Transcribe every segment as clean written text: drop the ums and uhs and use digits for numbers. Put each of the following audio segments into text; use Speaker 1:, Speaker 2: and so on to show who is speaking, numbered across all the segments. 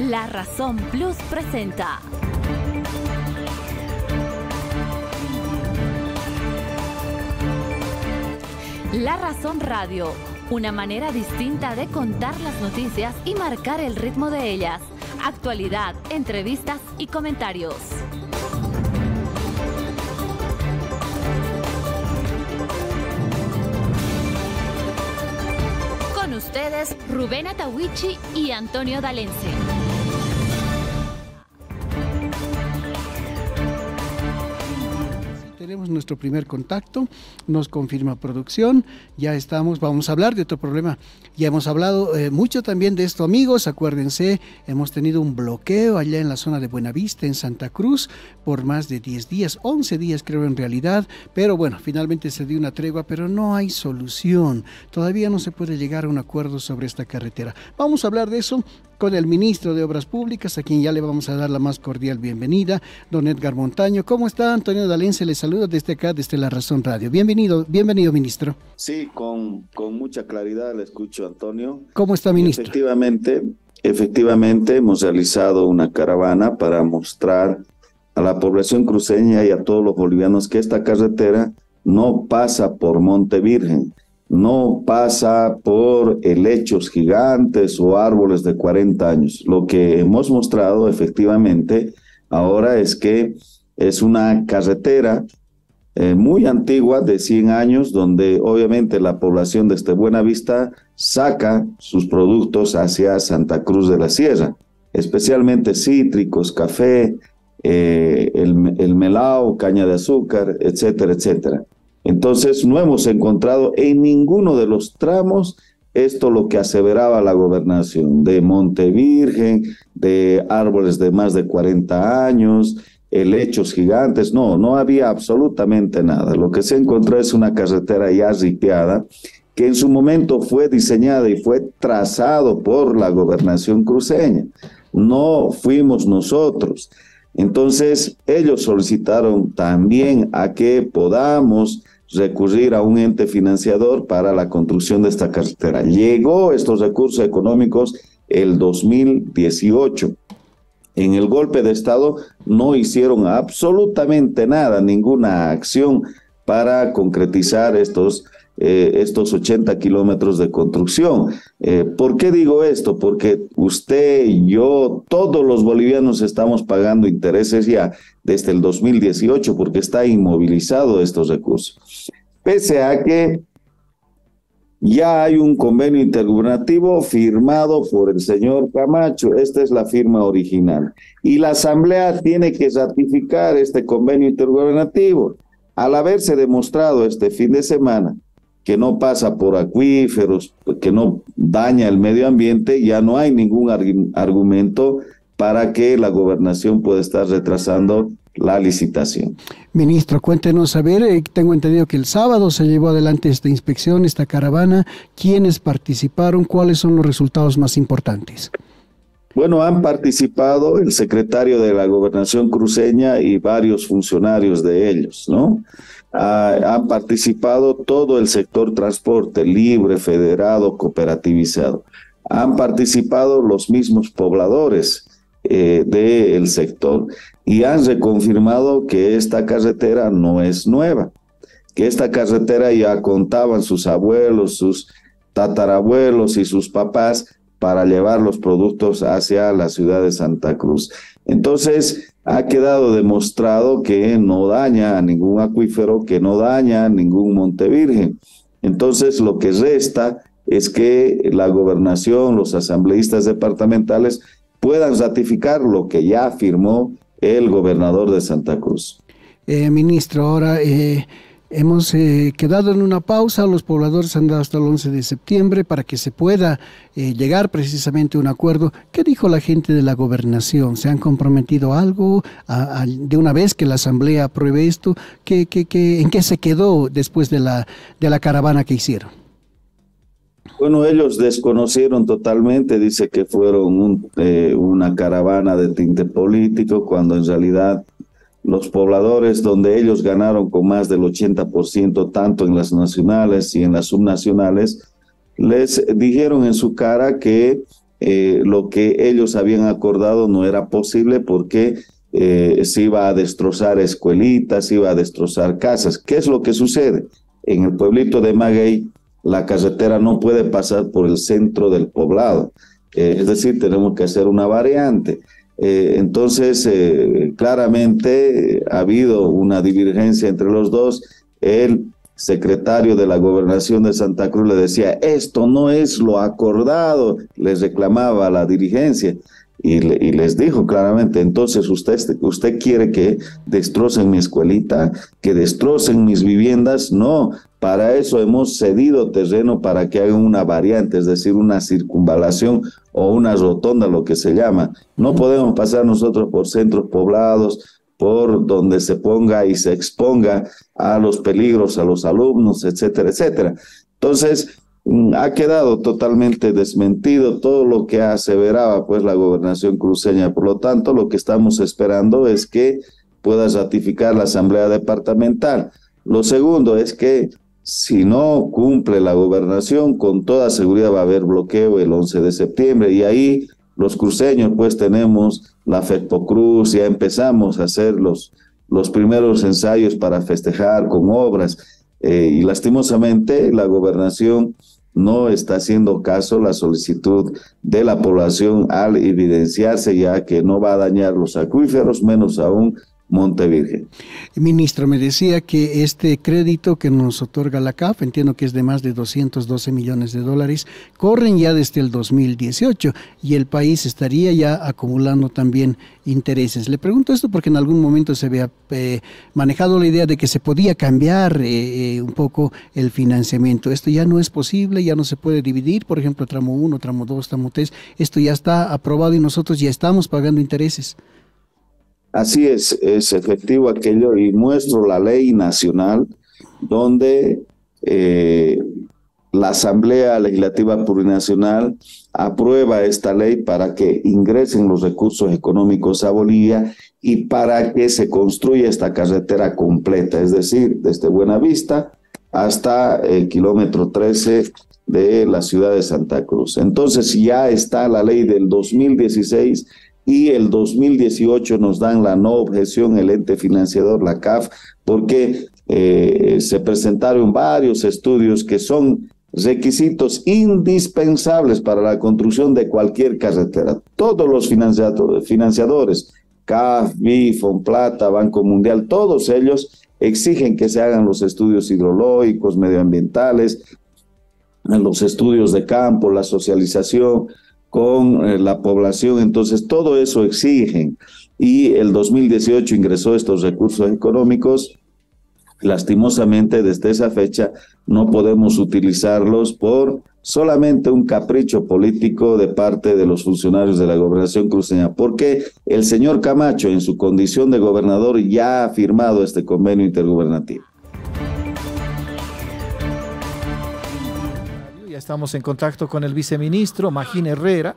Speaker 1: La Razón Plus presenta La Razón Radio, una manera distinta de contar las noticias y marcar el ritmo de ellas. Actualidad, entrevistas y comentarios. Con ustedes, Rubén Atahuichi y Antonio Dalense.
Speaker 2: Tenemos nuestro primer contacto, nos confirma producción, ya estamos, vamos a hablar de otro problema. Ya hemos hablado mucho también de esto, amigos, acuérdense, hemos tenido un bloqueo allá en la zona de Buenavista, en Santa Cruz, por más de 10 días, 11 días creo en realidad, pero bueno, finalmente se dio una tregua, pero no hay solución, todavía no se puede llegar a un acuerdo sobre esta carretera. Vamos a hablar de eso con el ministro de Obras Públicas, a quien ya le vamos a dar la más cordial bienvenida, don Edgar Montaño. ¿Cómo está? Antonio Dalense le saluda desde acá, desde La Razón Radio. Bienvenido, ministro.
Speaker 3: Sí, con mucha claridad le escucho, Antonio.
Speaker 2: ¿Cómo está, ministro?
Speaker 3: Efectivamente, hemos realizado una caravana para mostrar a la población cruceña y a todos los bolivianos que esta carretera no pasa por Monte Virgen, no pasa por helechos gigantes o árboles de 40 años. Lo que hemos mostrado efectivamente ahora es que es una carretera muy antigua, de 100 años, donde obviamente la población desde Buenavista saca sus productos hacia Santa Cruz de la Sierra, especialmente cítricos, café, el melao, caña de azúcar, etcétera, etcétera. Entonces no hemos encontrado en ninguno de los tramos esto lo que aseveraba la gobernación, de Monte Virgen, de árboles de más de 40 años, helechos gigantes, no había absolutamente nada. Lo que se encontró es una carretera ya ripiada, que en su momento fue diseñada y fue trazado por la gobernación cruceña. No fuimos nosotros. Entonces, ellos solicitaron también a que podamos recurrir a un ente financiador para la construcción de esta carretera. Llegó estos recursos económicos el 2018. En el golpe de Estado no hicieron absolutamente nada, ninguna acción para concretizar estos 80 kilómetros de construcción. ¿Por qué digo esto? Porque usted, yo, todos los bolivianos estamos pagando intereses ya desde el 2018 porque está inmovilizado estos recursos. Pese a que ya hay un convenio intergubernativo firmado por el señor Camacho, esta es la firma original, y la Asamblea tiene que ratificar este convenio intergubernativo. Al haberse demostrado este fin de semana que no pasa por acuíferos, que no daña el medio ambiente, ya no hay ningún argumento para que la gobernación pueda estar retrasando la licitación.
Speaker 2: Ministro, cuéntenos, a ver, tengo entendido que el sábado se llevó adelante esta inspección, esta caravana. ¿Quiénes participaron? ¿Cuáles son los resultados más importantes?
Speaker 3: Bueno, han participado el secretario de la Gobernación cruceña y varios funcionarios de ellos, ¿no? Han participado todo el sector transporte, libre, federado, cooperativizado. Han participado los mismos pobladores del sector y han reconfirmado que esta carretera no es nueva, que esta carretera ya contaban sus abuelos, sus tatarabuelos y sus papás para llevar los productos hacia la ciudad de Santa Cruz. Entonces, ha quedado demostrado que no daña a ningún acuífero, que no daña a ningún Monte Virgen. Entonces, lo que resta es que la gobernación, los asambleístas departamentales puedan ratificar lo que ya firmó el gobernador de Santa Cruz.
Speaker 2: Ministro, ahora hemos quedado en una pausa, los pobladores han dado hasta el 11 de septiembre para que se pueda llegar precisamente a un acuerdo. ¿Qué dijo la gente de la gobernación? ¿Se han comprometido a algo de una vez que la asamblea apruebe esto? ¿En qué se quedó después de la caravana que hicieron?
Speaker 3: Bueno, ellos desconocieron totalmente, dice que fueron una caravana de tinte político, cuando en realidad los pobladores, donde ellos ganaron con más del 80%, tanto en las nacionales y en las subnacionales, les dijeron en su cara que lo que ellos habían acordado no era posible porque se iba a destrozar escuelitas, se iba a destrozar casas. ¿Qué es lo que sucede? En el pueblito de Maguey, la carretera no puede pasar por el centro del poblado. Es decir, tenemos que hacer una variante. Entonces, claramente ha habido una divergencia entre los dos. El secretario de la Gobernación de Santa Cruz le decía, esto no es lo acordado, les reclamaba a la dirigencia. Y les dijo claramente, entonces usted quiere que destrocen mi escuelita, que destrocen mis viviendas. No, para eso hemos cedido terreno para que hagan una variante, es decir, una circunvalación o una rotonda, lo que se llama. No podemos pasar nosotros por centros poblados, por donde se ponga y se exponga a los peligros a los alumnos, etcétera, etcétera. Entonces, ha quedado totalmente desmentido todo lo que aseveraba pues la gobernación cruceña. Por lo tanto, lo que estamos esperando es que pueda ratificar la Asamblea Departamental. Lo segundo es que si no cumple la gobernación, con toda seguridad va a haber bloqueo el 11 de septiembre y ahí los cruceños pues tenemos la FECPOCRUZ, ya empezamos a hacer los primeros ensayos para festejar con obras y lastimosamente la gobernación no está haciendo caso a la solicitud de la población al evidenciarse ya que no va a dañar los acuíferos, menos aún Montevirgen.
Speaker 2: Ministro, me decía que este crédito que nos otorga la CAF, entiendo que es de más de 212 millones de dólares, corren ya desde el 2018 y el país estaría ya acumulando también intereses. Le pregunto esto porque en algún momento se había manejado la idea de que se podía cambiar un poco el financiamiento. Esto ya no es posible, ya no se puede dividir, por ejemplo, tramo 1, tramo 2, tramo 3, esto ya está aprobado y nosotros ya estamos pagando intereses.
Speaker 3: Así es efectivo aquello y muestro la ley nacional donde la Asamblea Legislativa Plurinacional aprueba esta ley para que ingresen los recursos económicos a Bolivia y para que se construya esta carretera completa, es decir, desde Buenavista hasta el kilómetro 13 de la ciudad de Santa Cruz. Entonces ya está la ley del 2016 y el 2018 nos dan la no objeción el ente financiador, la CAF, porque se presentaron varios estudios que son requisitos indispensables para la construcción de cualquier carretera. Todos los financiadores, CAF, BID, Fomplata, Banco Mundial, todos ellos exigen que se hagan los estudios hidrológicos, medioambientales, los estudios de campo, la socialización con la población. Entonces todo eso exigen y el 2018 ingresó estos recursos económicos. Lastimosamente desde esa fecha no podemos utilizarlos por solamente un capricho político de parte de los funcionarios de la gobernación cruceña, porque el señor Camacho en su condición de gobernador ya ha firmado este convenio intergubernativo.
Speaker 4: Estamos en contacto con el viceministro Magín Herrera.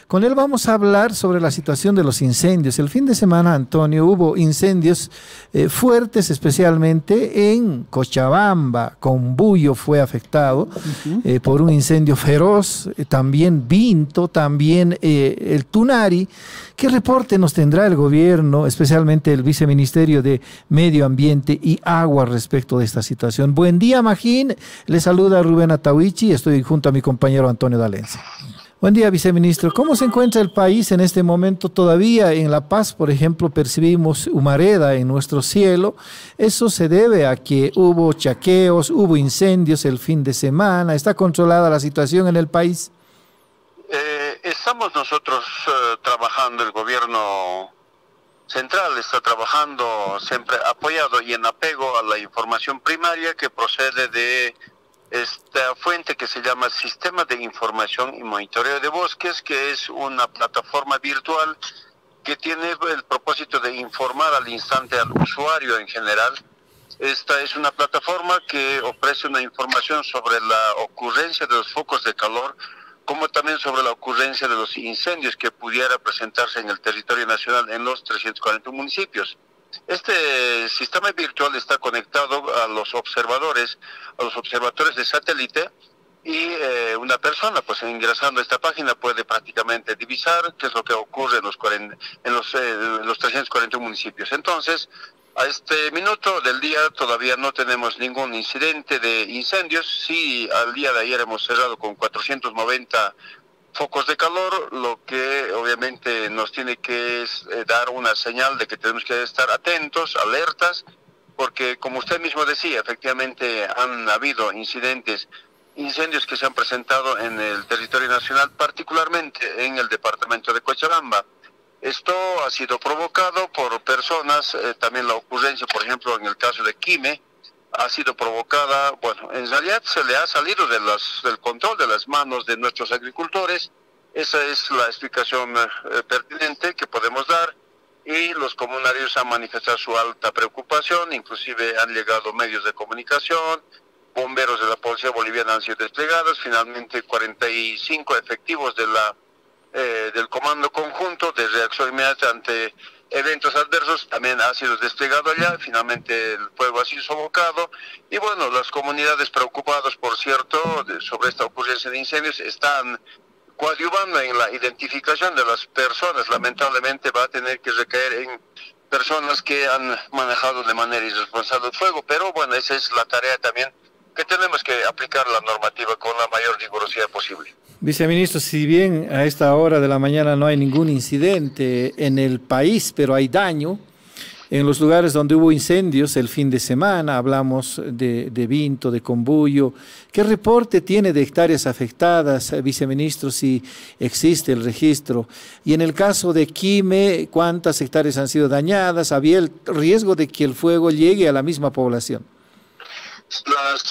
Speaker 4: Con él vamos a hablar sobre la situación de los incendios. El fin de semana, Antonio, hubo incendios fuertes, especialmente en Cochabamba. Conbuyo fue afectado por un incendio feroz, también Vinto, también el Tunari. ¿Qué reporte nos tendrá el gobierno, especialmente el viceministerio de Medio Ambiente y Agua respecto de esta situación? Buen día, Magín. Le saluda Rubén Atahuichi. Estoy junto a mi compañero Antonio D'Alencia. Buen día, viceministro. ¿Cómo se encuentra el país en este momento? Todavía en La Paz, por ejemplo, percibimos humareda en nuestro cielo. ¿Eso se debe a que hubo chaqueos, hubo incendios el fin de semana? ¿Está controlada la situación en el país?
Speaker 5: Estamos nosotros trabajando, el gobierno central está trabajando siempre apoyado y en apego a la información primaria que procede de esta fuente que se llama Sistema de Información y Monitoreo de Bosques, que es una plataforma virtual que tiene el propósito de informar al instante al usuario en general. Esta es una plataforma que ofrece una información sobre la ocurrencia de los focos de calor, como también sobre la ocurrencia de los incendios que pudiera presentarse en el territorio nacional en los 340 municipios. Este sistema virtual está conectado a los observadores, a los observatorios de satélite y una persona pues ingresando a esta página puede prácticamente divisar qué es lo que ocurre en los 341 municipios. Entonces, a este minuto del día todavía no tenemos ningún incidente de incendios. Sí, al día de ayer hemos cerrado con 490 focos de calor, lo que obviamente nos tiene que dar una señal de que tenemos que estar atentos, alertas, porque como usted mismo decía, efectivamente han habido incidentes, incendios que se han presentado en el territorio nacional, particularmente en el departamento de Cochabamba. Esto ha sido provocado por personas, también la ocurrencia, por ejemplo, en el caso de Quime, ha sido provocada, bueno, en realidad se le ha salido del control de las manos de nuestros agricultores. Esa es la explicación pertinente que podemos dar, y los comunarios han manifestado su alta preocupación, inclusive han llegado medios de comunicación, bomberos de la Policía Boliviana han sido desplegados, finalmente 45 efectivos del Comando Conjunto de Reacción Inmediata ante eventos adversos también ha sido desplegado allá. Finalmente el fuego ha sido sofocado, y bueno, las comunidades preocupadas, por cierto, sobre esta ocurrencia de incendios, están coadyuvando en la identificación de las personas. Lamentablemente va a tener que recaer en personas que han manejado de manera irresponsable el fuego, pero bueno, esa es la tarea también, que tenemos que aplicar la normativa con la mayor rigurosidad posible.
Speaker 4: Viceministro, si bien a esta hora de la mañana no hay ningún incidente en el país, pero hay daño en los lugares donde hubo incendios el fin de semana, hablamos de Vinto, de Combuyo. ¿Qué reporte tiene de hectáreas afectadas, viceministro, si existe el registro? Y en el caso de Quime, ¿cuántas hectáreas han sido dañadas? ¿Había el riesgo de que el fuego llegue a la misma población?
Speaker 5: Las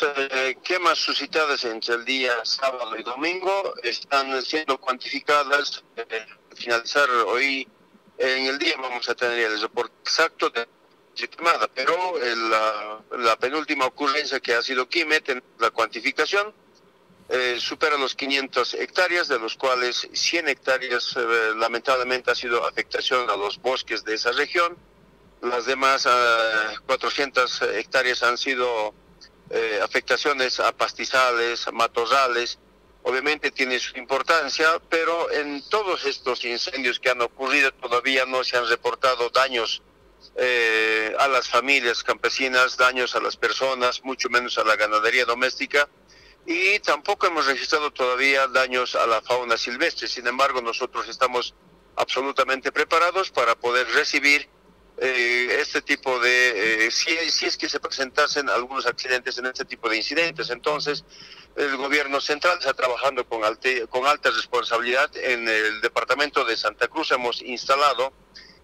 Speaker 5: quemas suscitadas entre el día sábado y domingo están siendo cuantificadas. Al finalizar hoy en el día vamos a tener el reporte exacto de la quemada, pero la penúltima ocurrencia, que ha sido Quime, la cuantificación supera los 500 hectáreas, de los cuales 100 hectáreas lamentablemente ha sido afectación a los bosques de esa región. Las demás 400 hectáreas han sido afectaciones a pastizales, a matorrales. Obviamente tiene su importancia, pero en todos estos incendios que han ocurrido todavía no se han reportado daños a las familias campesinas, daños a las personas, mucho menos a la ganadería doméstica, y tampoco hemos registrado todavía daños a la fauna silvestre. Sin embargo, nosotros estamos absolutamente preparados para poder recibir este tipo de si es que se presentasen algunos accidentes en este tipo de incidentes. Entonces el gobierno central está trabajando con alta responsabilidad. En el departamento de Santa Cruz hemos instalado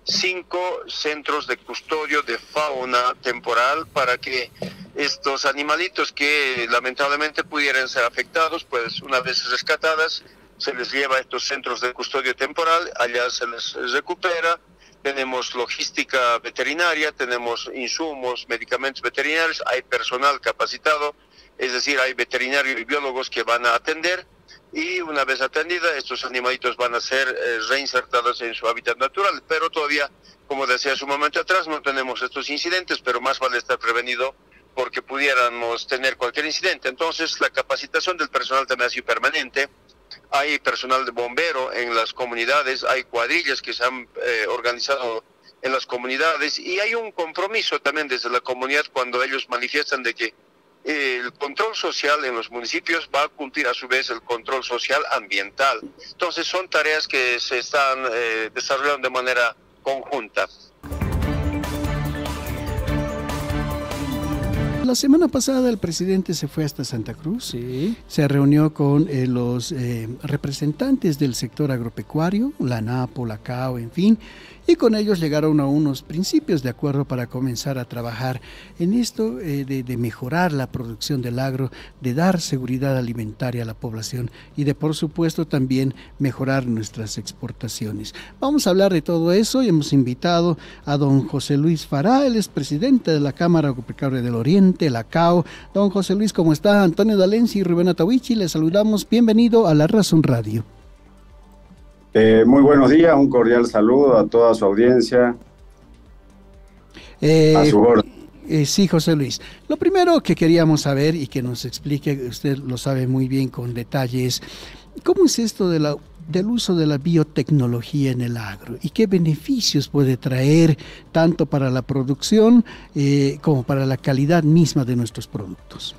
Speaker 5: 5 centros de custodio de fauna temporal para que estos animalitos que lamentablemente pudieran ser afectados, pues una vez rescatadas, se les lleva a estos centros de custodio temporal, allá se les recupera. Tenemos logística veterinaria, tenemos insumos, medicamentos veterinarios, hay personal capacitado, es decir, hay veterinarios y biólogos que van a atender, y una vez atendida, estos animalitos van a ser reinsertados en su hábitat natural. Pero todavía, como decía hace un momento atrás, no tenemos estos incidentes, pero más vale estar prevenido porque pudiéramos tener cualquier incidente. Entonces, la capacitación del personal también ha sido permanente. Hay personal de bombero en las comunidades, hay cuadrillas que se han organizado en las comunidades, y hay un compromiso también desde la comunidad cuando ellos manifiestan de que el control social en los municipios va a cumplir a su vez el control social ambiental. Entonces son tareas que se están desarrollando de manera conjunta.
Speaker 2: La semana pasada el presidente se fue hasta Santa Cruz,
Speaker 4: Sí.
Speaker 2: se reunió con los representantes del sector agropecuario, la ANAPO, la CAO, en fin, y con ellos llegaron a unos principios de acuerdo para comenzar a trabajar en esto de mejorar la producción del agro, de dar seguridad alimentaria a la población y de, por supuesto, también mejorar nuestras exportaciones. Vamos a hablar de todo eso y hemos invitado a don José Luis Fará, él es presidente de la Cámara Agropecuaria del Oriente, la CAO. Don José Luis, ¿cómo está? Antonio D'Alenzi y Rubén Atahuichi, les saludamos. Bienvenido a La Razón Radio.
Speaker 6: Muy buenos días, un cordial saludo a toda su audiencia. A su orden.
Speaker 2: Sí, José Luis. Lo primero que queríamos saber y que nos explique, usted lo sabe muy bien con detalles, ¿cómo es esto del uso de la biotecnología en el agro y qué beneficios puede traer tanto para la producción como para la calidad misma de nuestros productos?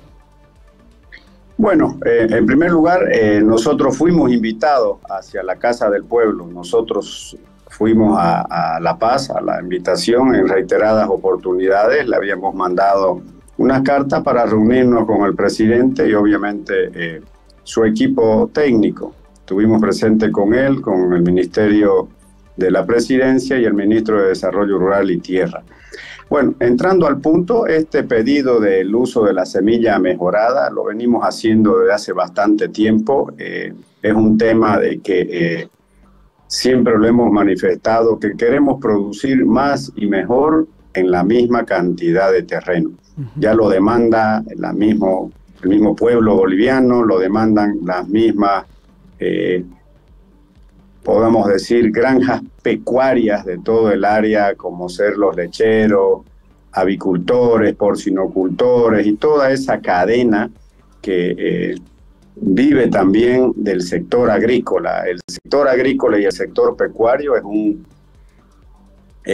Speaker 6: Bueno, en primer lugar, nosotros fuimos invitados hacia la Casa del Pueblo. Nosotros fuimos a La Paz, a la invitación en reiteradas oportunidades. Le habíamos mandado una carta para reunirnos con el presidente y obviamente su equipo técnico. Estuvimos presentes con él, con el Ministerio de la Presidencia y el Ministro de Desarrollo Rural y Tierra. Bueno, entrando al punto, este pedido del uso de la semilla mejorada lo venimos haciendo desde hace bastante tiempo. Es un tema de que siempre lo hemos manifestado, que queremos producir más y mejor en la misma cantidad de terreno. Ya lo demanda el mismo pueblo boliviano, lo demandan las mismas, podemos decir, granjas pecuarias de todo el área, como ser los lecheros, avicultores, porcinocultores y toda esa cadena que vive también del sector agrícola. El sector agrícola y el sector pecuario es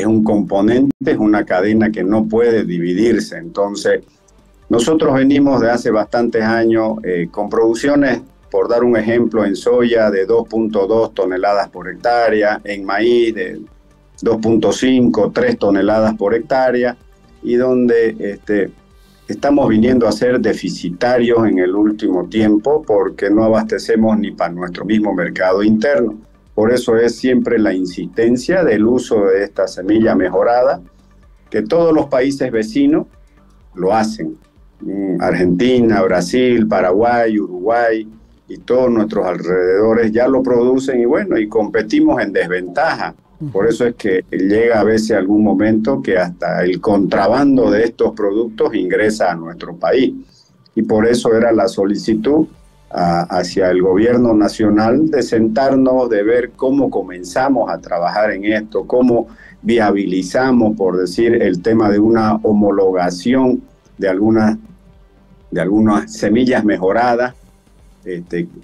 Speaker 6: un componente, es una cadena que no puede dividirse. Entonces, nosotros venimos de hace bastantes años con producciones, por dar un ejemplo, en soya de 2.2 toneladas por hectárea, en maíz de 2.5, 3 toneladas por hectárea, y donde estamos viniendo a ser deficitarios en el último tiempo porque no abastecemos ni para nuestro mismo mercado interno. Por eso es siempre la insistencia del uso de esta semilla mejorada, que todos los países vecinos lo hacen. Argentina, Brasil, Paraguay, Uruguay y todos nuestros alrededores ya lo producen y bueno, y competimos en desventaja. Por eso es que llega a veces algún momento que hasta el contrabando de estos productos ingresa a nuestro país. Y por eso era la solicitud hacia el gobierno nacional de sentarnos, de ver cómo comenzamos a trabajar en esto, cómo viabilizamos, por decir, el tema de una homologación de algunas semillas mejoradas,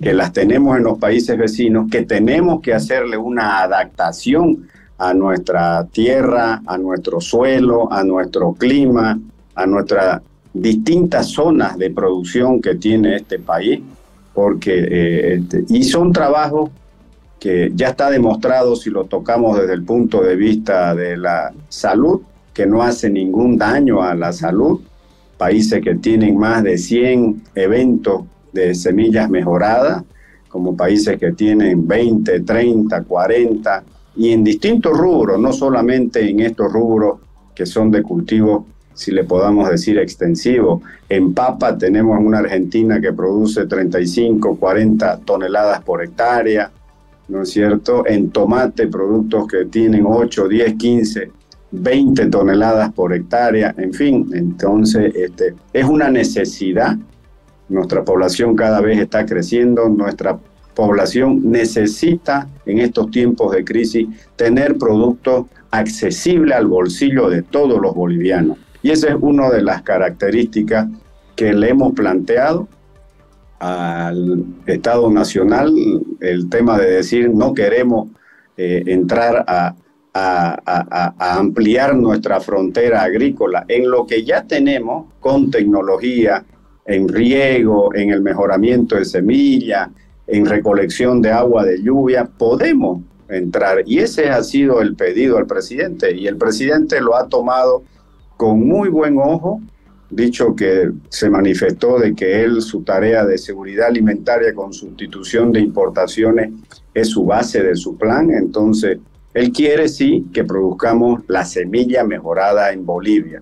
Speaker 6: que las tenemos en los países vecinos, que tenemos que hacerle una adaptación a nuestra tierra, a nuestro suelo, a nuestro clima, a nuestras distintas zonas de producción que tiene este país, porque y son trabajos que ya está demostrado, si lo tocamos desde el punto de vista de la salud, que no hace ningún daño a la salud. Países que tienen más de 100 eventos de semillas mejoradas, como países que tienen 20, 30, 40, y en distintos rubros, no solamente en estos rubros que son de cultivo, si le podamos decir extensivo. En papa tenemos una Argentina que produce 35, 40 toneladas por hectárea, ¿no es cierto? En tomate, productos que tienen 8, 10, 15, 20 toneladas por hectárea, en fin. Entonces, es una necesidad. Nuestra población cada vez está creciendo, nuestra población necesita en estos tiempos de crisis tener productos accesibles al bolsillo de todos los bolivianos. Y esa es una de las características que le hemos planteado al Estado Nacional, el tema de decir no queremos entrar a ampliar nuestra frontera agrícola en lo que ya tenemos con tecnología, en riego, en el mejoramiento de semillas, en recolección de agua de lluvia, podemos entrar. Y ese ha sido el pedido al presidente, y el presidente lo ha tomado con muy buen ojo, dicho que se manifestó de que su tarea de seguridad alimentaria con sustitución de importaciones es su base de su plan. Entonces, él quiere sí que produzcamos la semilla mejorada en Bolivia.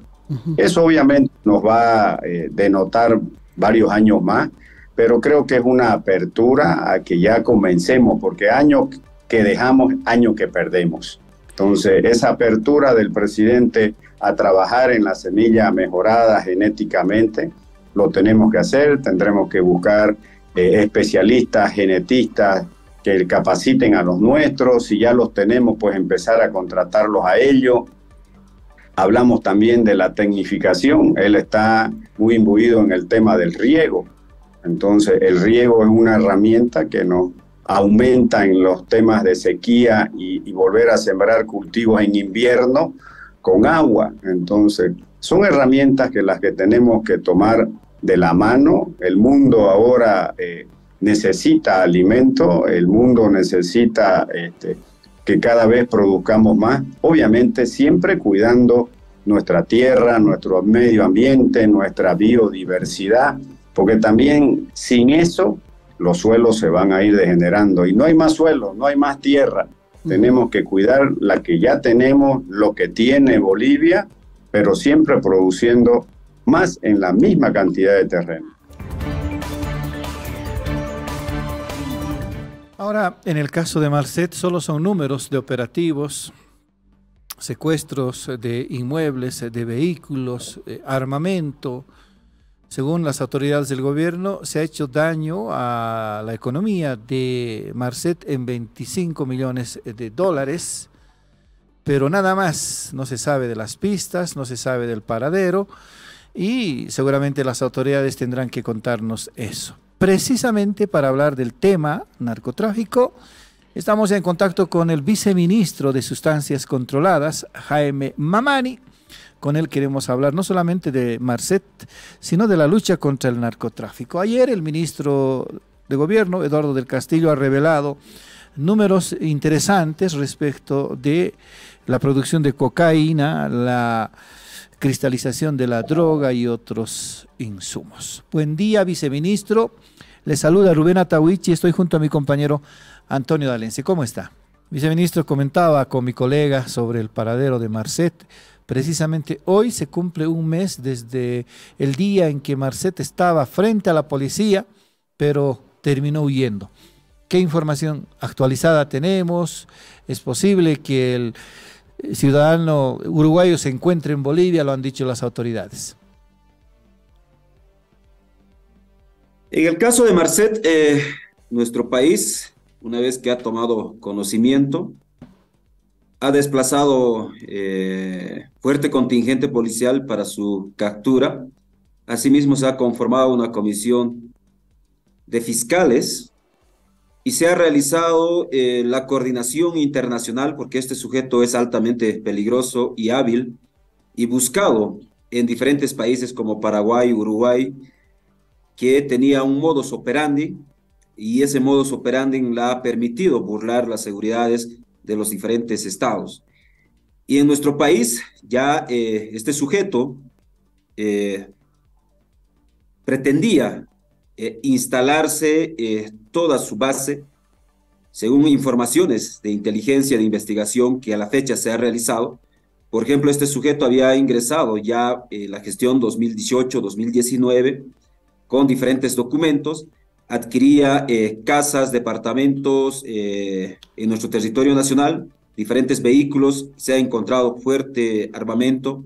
Speaker 6: Eso obviamente nos va a denotar varios años más, pero creo que es una apertura a que ya comencemos, porque año que dejamos, año que perdemos. Entonces, esa apertura del presidente a trabajar en la semilla mejorada genéticamente, lo tenemos que hacer. Tendremos que buscar especialistas, genetistas, que capaciten a los nuestros. Si ya los tenemos, pues empezar a contratarlos a ellos. Hablamos también de la tecnificación. Él está muy imbuido en el tema del riego. Entonces, el riego es una herramienta que nos aumenta en los temas de sequía y volver a sembrar cultivos en invierno con agua. Entonces, son herramientas que las que tenemos que tomar de la mano. El mundo ahora necesita alimento, el mundo necesita que cada vez produzcamos más, obviamente siempre cuidando nuestra tierra, nuestro medio ambiente, nuestra biodiversidad, porque también sin eso los suelos se van a ir degenerando y no hay más suelo, no hay más tierra. Tenemos que cuidar la que ya tenemos, lo que tiene Bolivia, pero siempre produciendo más en la misma cantidad de terreno.
Speaker 4: Ahora, en el caso de Marcet, solo son números de operativos, secuestros de inmuebles, de vehículos, armamento. Según las autoridades del gobierno, se ha hecho daño a la economía de Marcet en 25 millones de dólares, pero nada más. No se sabe de las pistas, no se sabe del paradero y seguramente las autoridades tendrán que contarnos eso. Precisamente para hablar del tema narcotráfico, estamos en contacto con el viceministro de Sustancias Controladas, Jaime Mamani. Con él queremos hablar no solamente de Marcet, sino de la lucha contra el narcotráfico. Ayer el ministro de Gobierno, Eduardo del Castillo, ha revelado números interesantes respecto de la producción de cocaína, la cristalización de la droga y otros insumos. Buen día, viceministro. Le saluda Rubén Atahuichi. Estoy junto a mi compañero Antonio Dalense. ¿Cómo está? Viceministro, comentaba con mi colega sobre el paradero de Marcet. Precisamente hoy se cumple un mes desde el día en que Marcet estaba frente a la policía, pero terminó huyendo. ¿Qué información actualizada tenemos? ¿Es posible que el ciudadano uruguayo se encuentre en Bolivia? Lo han dicho las autoridades.
Speaker 7: En el caso de Marcet, nuestro país, una vez que ha tomado conocimiento, ha desplazado fuerte contingente policial para su captura. Asimismo, se ha conformado una comisión de fiscales y se ha realizado la coordinación internacional, porque este sujeto es altamente peligroso y hábil y buscado en diferentes países como Paraguay, Uruguay, que tenía un modus operandi y ese modus operandi le ha permitido burlar las seguridades de los diferentes estados. Y en nuestro país ya este sujeto pretendía instalarse toda su base, según informaciones de inteligencia de investigación que a la fecha se ha realizado. Por ejemplo, este sujeto había ingresado ya la gestión 2018-2019 con diferentes documentos, adquiría casas, departamentos en nuestro territorio nacional, diferentes vehículos, se ha encontrado fuerte armamento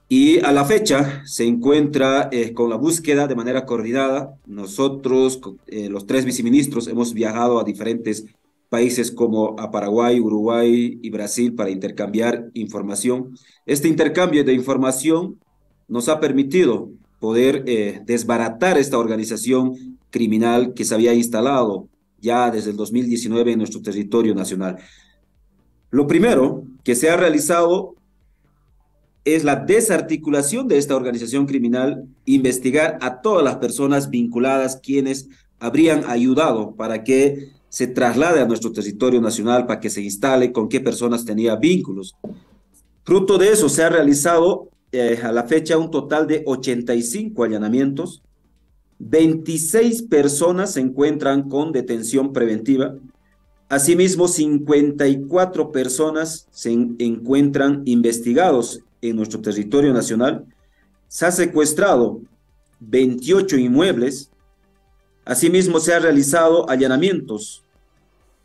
Speaker 7: y a la fecha se encuentra con la búsqueda de manera coordinada. Nosotros, los tres viceministros, hemos viajado a diferentes países como a Paraguay, Uruguay y Brasil para intercambiar información. Este intercambio de información nos ha permitido poder desbaratar esta organización criminal que se había instalado ya desde el 2019 en nuestro territorio nacional. Lo primero que se ha realizado es la desarticulación de esta organización criminal, investigar a todas las personas vinculadas quienes habrían ayudado para que se traslade a nuestro territorio nacional, para que se instale, con qué personas tenía vínculos. Fruto de eso se ha realizado a la fecha un total de 85 allanamientos, 26 personas se encuentran con detención preventiva, asimismo 54 personas se encuentran investigados en nuestro territorio nacional, se ha secuestrado 28 inmuebles, asimismo se han realizado allanamientos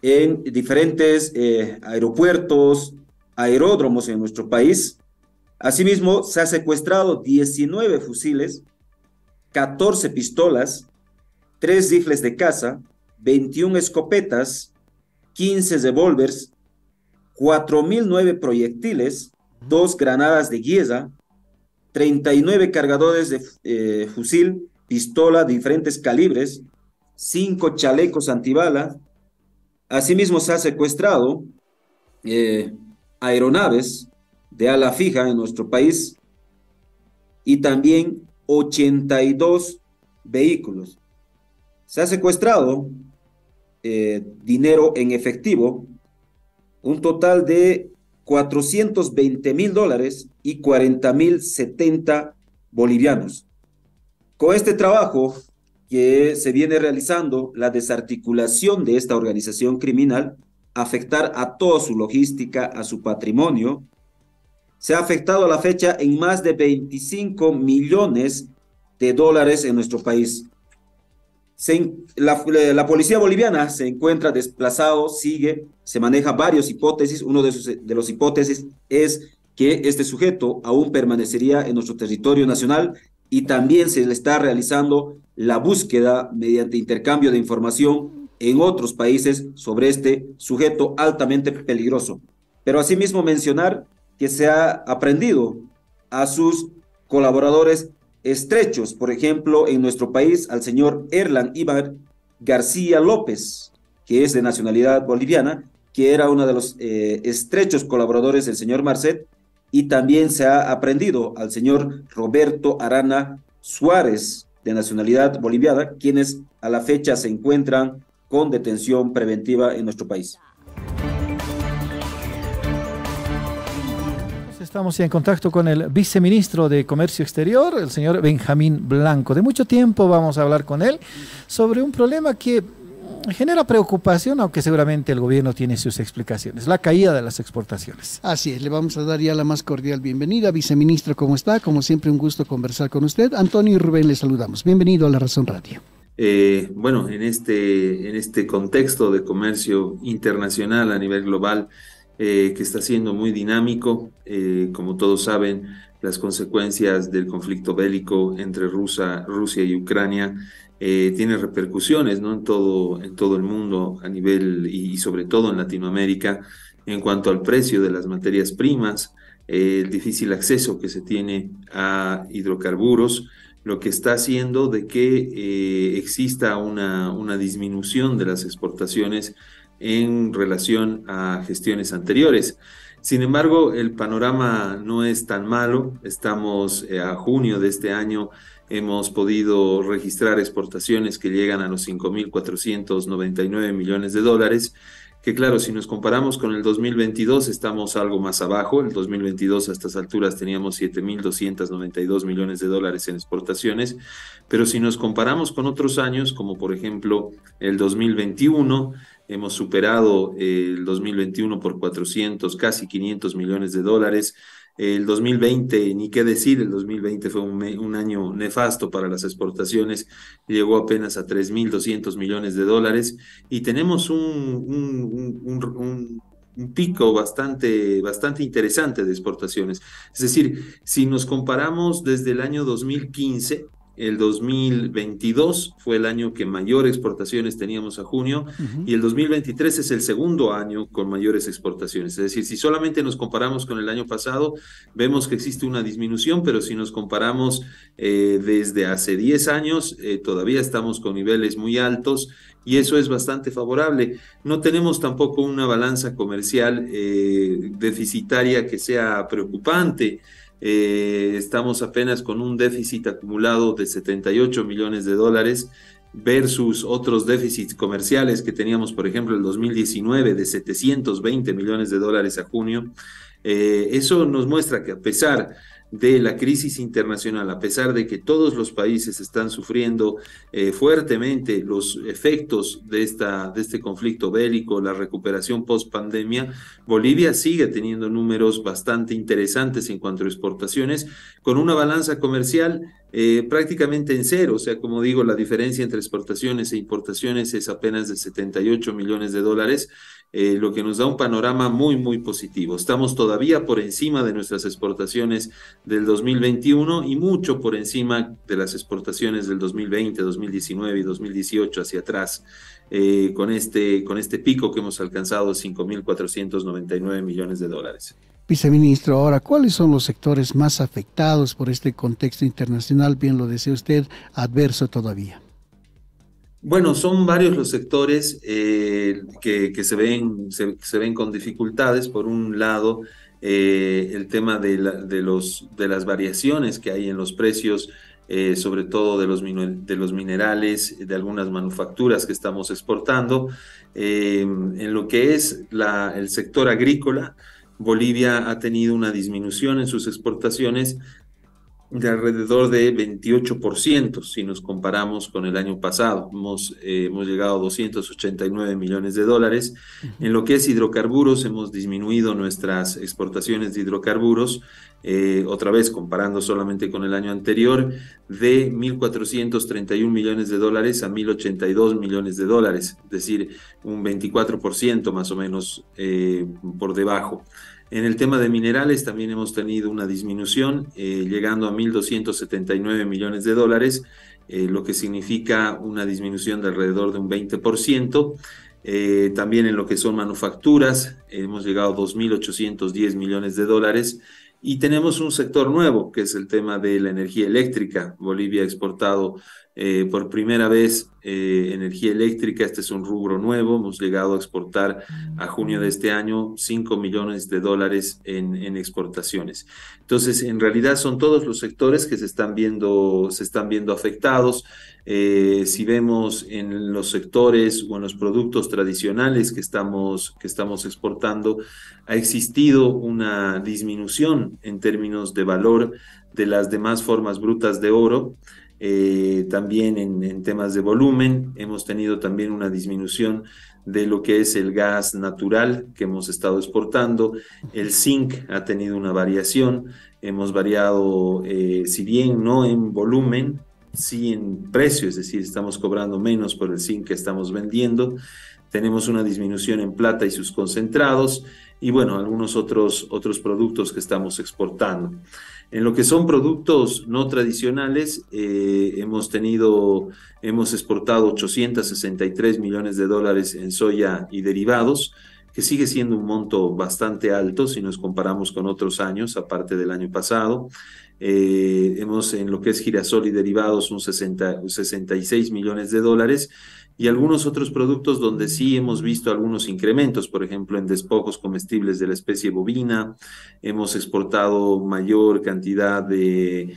Speaker 7: en diferentes aeropuertos, aeródromos en nuestro país. Asimismo, se ha secuestrado 19 fusiles, 14 pistolas, 3 rifles de caza, 21 escopetas, 15 revólveres, 4.009 proyectiles, 2 granadas de guerra, 39 cargadores de fusil, pistola de diferentes calibres, 5 chalecos antibala. Asimismo, se ha secuestrado aeronaves de ala fija en nuestro país y también 82 vehículos. Se ha secuestrado dinero en efectivo, un total de $420,000 y 40,070 bolivianos. Con este trabajo que se viene realizando, la desarticulación de esta organización criminal, afectar a toda su logística, a su patrimonio, se ha afectado a la fecha en más de 25 millones de dólares en nuestro país. La policía boliviana se encuentra desplazado, se maneja varias hipótesis. Uno de los hipótesis es que este sujeto aún permanecería en nuestro territorio nacional y también se le está realizando la búsqueda mediante intercambio de información en otros países sobre este sujeto altamente peligroso. Pero asimismo mencionar que se ha aprendido a sus colaboradores estrechos, por ejemplo, en nuestro país, al señor Erlan Iván García López, que es de nacionalidad boliviana, que era uno de los estrechos colaboradores del señor Marcet, y también se ha aprendido al señor Roberto Arana Suárez, de nacionalidad boliviana, quienes a la fecha se encuentran con detención preventiva en nuestro país.
Speaker 4: Estamos en contacto con el viceministro de Comercio Exterior, el señor Benjamín Blanco. De mucho tiempo vamos a hablar con él sobre un problema que genera preocupación, aunque seguramente el gobierno tiene sus explicaciones: la caída de las exportaciones.
Speaker 2: Así es, le vamos a dar ya la más cordial bienvenida. Viceministro, ¿cómo está? Como siempre, un gusto conversar con usted. Antonio y Rubén, le saludamos. Bienvenido a La Razón Radio.
Speaker 8: Bueno, en este contexto de comercio internacional a nivel global, que está siendo muy dinámico, como todos saben, las consecuencias del conflicto bélico entre Rusia y Ucrania tiene repercusiones, ¿no?, en todo el mundo a nivel y sobre todo en Latinoamérica, en cuanto al precio de las materias primas, el difícil acceso que se tiene a hidrocarburos, lo que está haciendo de que exista una disminución de las exportaciones en relación a gestiones anteriores. Sin embargo, el panorama no es tan malo. Estamos a junio de este año, hemos podido registrar exportaciones que llegan a los 5,499 millones de dólares, que claro, si nos comparamos con el 2022 estamos algo más abajo. El 2022 a estas alturas teníamos 7,292 millones de dólares en exportaciones, pero si nos comparamos con otros años, como por ejemplo el 2021, hemos superado el 2021 por 400, casi 500 millones de dólares. El 2020, ni qué decir, el 2020 fue un año nefasto para las exportaciones, llegó apenas a 3,200 millones de dólares y tenemos un pico bastante interesante de exportaciones. Es decir, si nos comparamos desde el año 2015, el 2022 fue el año que mayor exportaciones teníamos a junio, y el 2023 es el segundo año con mayores exportaciones. Es decir, si solamente nos comparamos con el año pasado, vemos que existe una disminución, pero si nos comparamos desde hace 10 años, todavía estamos con niveles muy altos, y eso es bastante favorable. No tenemos tampoco una balanza comercial deficitaria que sea preocupante. Estamos apenas con un déficit acumulado de 78 millones de dólares versus otros déficits comerciales que teníamos, por ejemplo, el 2019 de 720 millones de dólares a junio. Eso nos muestra que a pesar de la crisis internacional, a pesar de que todos los países están sufriendo fuertemente los efectos de este conflicto bélico, la recuperación post-pandemia, Bolivia sigue teniendo números bastante interesantes en cuanto a exportaciones, con una balanza comercial prácticamente en cero. O sea, como digo, la diferencia entre exportaciones e importaciones es apenas de 78 millones de dólares, lo que nos da un panorama muy, muy positivo. Estamos todavía por encima de nuestras exportaciones del 2021 y mucho por encima de las exportaciones del 2020, 2019 y 2018 hacia atrás, con este pico que hemos alcanzado, 5,499 millones de dólares.
Speaker 2: Viceministro, ahora, ¿cuáles son los sectores más afectados por este contexto internacional? Bien lo decía usted, adverso todavía.
Speaker 8: Bueno, son varios los sectores que se ven con dificultades. Por un lado, el tema de las variaciones que hay en los precios, sobre todo de los minerales, de algunas manufacturas que estamos exportando. En lo que es el sector agrícola, Bolivia ha tenido una disminución en sus exportaciones de alrededor de 28% si nos comparamos con el año pasado. Hemos llegado a 289 millones de dólares. En lo que es hidrocarburos, hemos disminuido nuestras exportaciones de hidrocarburos, otra vez comparando solamente con el año anterior, de 1.431 millones de dólares a 1.082 millones de dólares, es decir, un 24% más o menos por debajo. En el tema de minerales también hemos tenido una disminución, llegando a 1.279 millones de dólares, lo que significa una disminución de alrededor de un 20%. También en lo que son manufacturas, hemos llegado a 2.810 millones de dólares. Y tenemos un sector nuevo, que es el tema de la energía eléctrica. Bolivia ha exportado por primera vez energía eléctrica. Este es un rubro nuevo. Hemos llegado a exportar a junio de este año 5 millones de dólares en exportaciones. Entonces, en realidad son todos los sectores que se están viendo afectados. Si vemos en los sectores o en los productos tradicionales que estamos exportando, ha existido una disminución en términos de valor de las demás formas brutas de oro. También en temas de volumen hemos tenido también una disminución de lo que es el gas natural que hemos estado exportando. El zinc ha tenido una variación, hemos variado, si bien no en volumen, sí en precio, es decir, estamos cobrando menos por el zinc que estamos vendiendo. Tenemos una disminución en plata y sus concentrados, y bueno, algunos otros productos que estamos exportando. En lo que son productos no tradicionales, hemos exportado 863 millones de dólares en soya y derivados, que sigue siendo un monto bastante alto si nos comparamos con otros años, aparte del año pasado. En lo que es girasol y derivados, 66 millones de dólares, y algunos otros productos donde sí hemos visto algunos incrementos, por ejemplo, en despojos comestibles de la especie bovina. Hemos exportado mayor cantidad de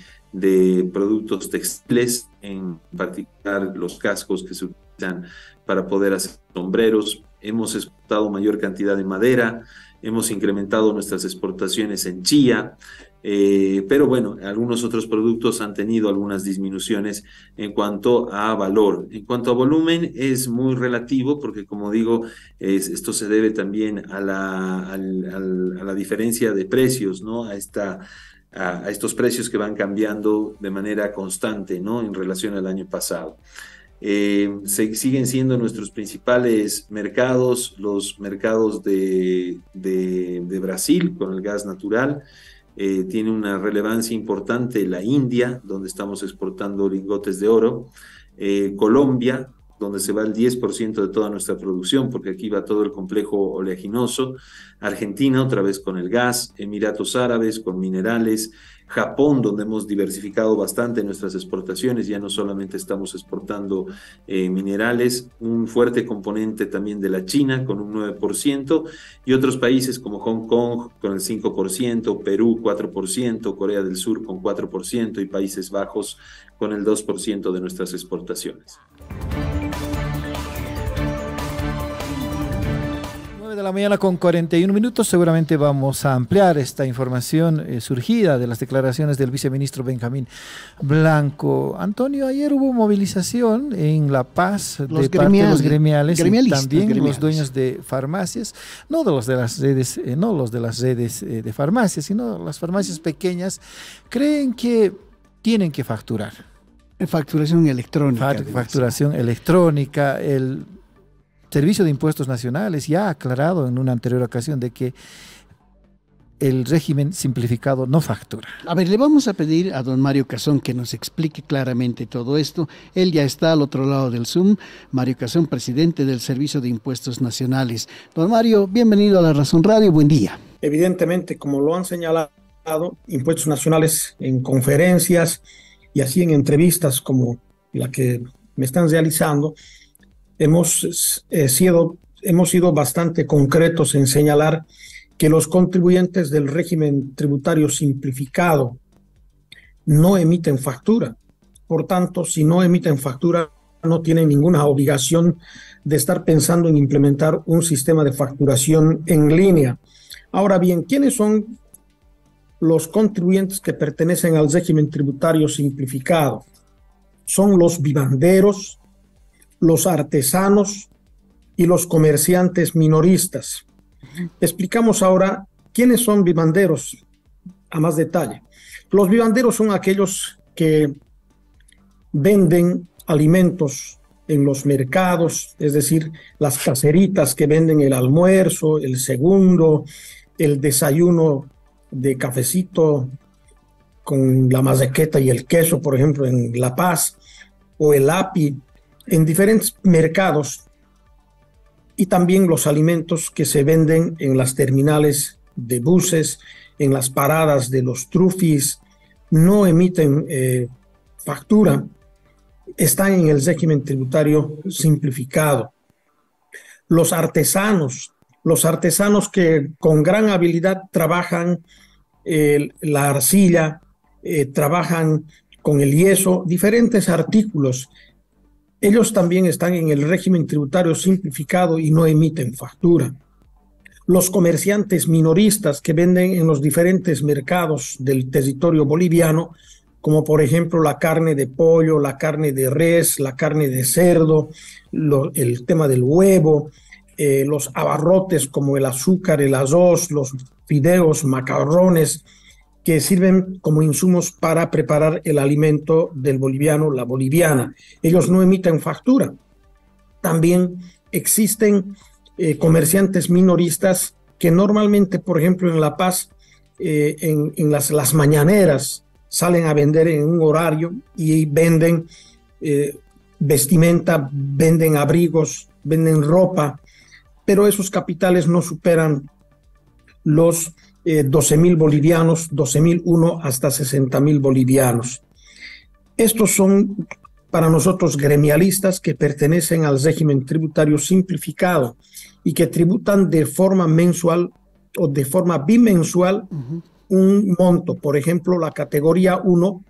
Speaker 8: productos textiles, en particular los cascos que se utilizan para poder hacer sombreros. Hemos exportado mayor cantidad de madera, hemos incrementado nuestras exportaciones en chía, pero bueno, algunos otros productos han tenido algunas disminuciones en cuanto a valor. En cuanto a volumen, es muy relativo porque, como digo, esto se debe también a la diferencia de precios, ¿no? A estos precios que van cambiando de manera constante, ¿no? En relación al año pasado. Siguen siendo nuestros principales mercados los mercados de Brasil con el gas natural. Tiene una relevancia importante la India, donde estamos exportando lingotes de oro, Colombia, donde se va el 10% de toda nuestra producción, porque aquí va todo el complejo oleaginoso, Argentina otra vez con el gas, Emiratos Árabes con minerales, Japón, donde hemos diversificado bastante nuestras exportaciones, ya no solamente estamos exportando minerales, un fuerte componente también de la China con un 9%, y otros países como Hong Kong con el 5%, Perú 4%, Corea del Sur con 4% y Países Bajos con el 2% de nuestras exportaciones.
Speaker 4: De la mañana con 41 minutos, seguramente vamos a ampliar esta información surgida de las declaraciones del viceministro Benjamín Blanco. Antonio, ayer hubo movilización en La Paz de parte de los gremiales y también los dueños de farmacias, no los de las redes de farmacias, sino las farmacias pequeñas, creen que tienen que facturar.
Speaker 2: Facturación electrónica.
Speaker 4: Facturación electrónica, el Servicio de Impuestos Nacionales ya ha aclarado en una anterior ocasión de que el régimen simplificado no factura.
Speaker 2: A ver, le vamos a pedir a don Mario Cazón que nos explique claramente todo esto. Él ya está al otro lado del Zoom. Mario Cazón, presidente del Servicio de Impuestos Nacionales. Don Mario, bienvenido a La Razón Radio, buen día.
Speaker 9: Evidentemente, como lo han señalado Impuestos Nacionales en conferencias y así en entrevistas como la que me están realizando, hemos sido bastante concretos en señalar que los contribuyentes del régimen tributario simplificado no emiten factura. Por tanto, si no emiten factura, no tienen ninguna obligación de estar pensando en implementar un sistema de facturación en línea. Ahora bien, ¿quiénes son los contribuyentes que pertenecen al régimen tributario simplificado? Son los vivanderos, los artesanos y los comerciantes minoristas. Explicamos ahora quiénes son vivanderos a más detalle. Los vivanderos son aquellos que venden alimentos en los mercados, es decir, las caseritas que venden el almuerzo, el segundo, el desayuno de cafecito con la mazorqueta y el queso, por ejemplo, en La Paz, o el api, en diferentes mercados, y también los alimentos que se venden en las terminales de buses, en las paradas de los trufis, no emiten factura, están en el régimen tributario simplificado. Los artesanos que con gran habilidad trabajan la arcilla, trabajan con el yeso, diferentes artículos, ellos también están en el régimen tributario simplificado y no emiten factura. Los comerciantes minoristas que venden en los diferentes mercados del territorio boliviano, como por ejemplo la carne de pollo, la carne de res, la carne de cerdo, el tema del huevo, los abarrotes como el azúcar, el arroz, los fideos, macarrones, que sirven como insumos para preparar el alimento del boliviano, la boliviana. Ellos no emiten factura. También existen comerciantes minoristas que normalmente, por ejemplo, en La Paz, en las mañaneras, salen a vender en un horario y venden vestimenta, venden abrigos, venden ropa, pero esos capitales no superan los 12.000 bolivianos, 12.001 hasta 60.000 bolivianos. Estos son para nosotros gremialistas que pertenecen al régimen tributario simplificado y que tributan de forma mensual o de forma bimensual un monto. Por ejemplo, la categoría 1,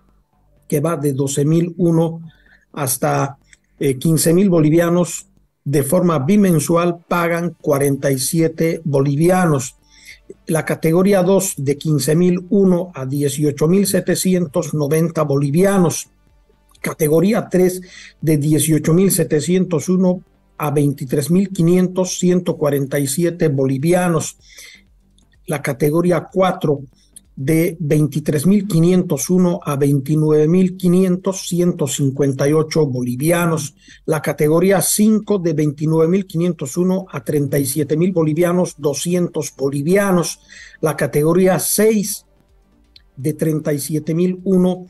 Speaker 9: que va de 12.001 hasta 15.000 bolivianos, de forma bimensual pagan 47 bolivianos. La categoría 2, de 15.001 a 18.790 bolivianos. Categoría 3, de 18.701 a 23.500, 147 bolivianos. La categoría 4, de 23.501 a 29.500, 158 bolivianos. La categoría 5, de 29.501 a 37.000 bolivianos, 200 bolivianos. La categoría 6, de 37.001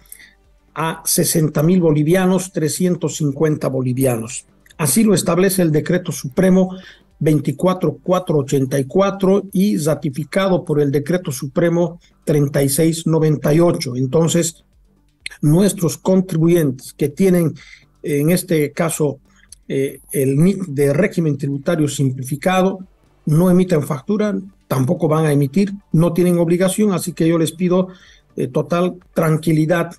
Speaker 9: a 60.000 bolivianos, 350 bolivianos. Así lo establece el Decreto Supremo 24484 y ratificado por el Decreto Supremo 3698. Entonces, nuestros contribuyentes que tienen, en este caso, el NIC de régimen tributario simplificado, no emiten factura, tampoco van a emitir, no tienen obligación, así que yo les pido total tranquilidad.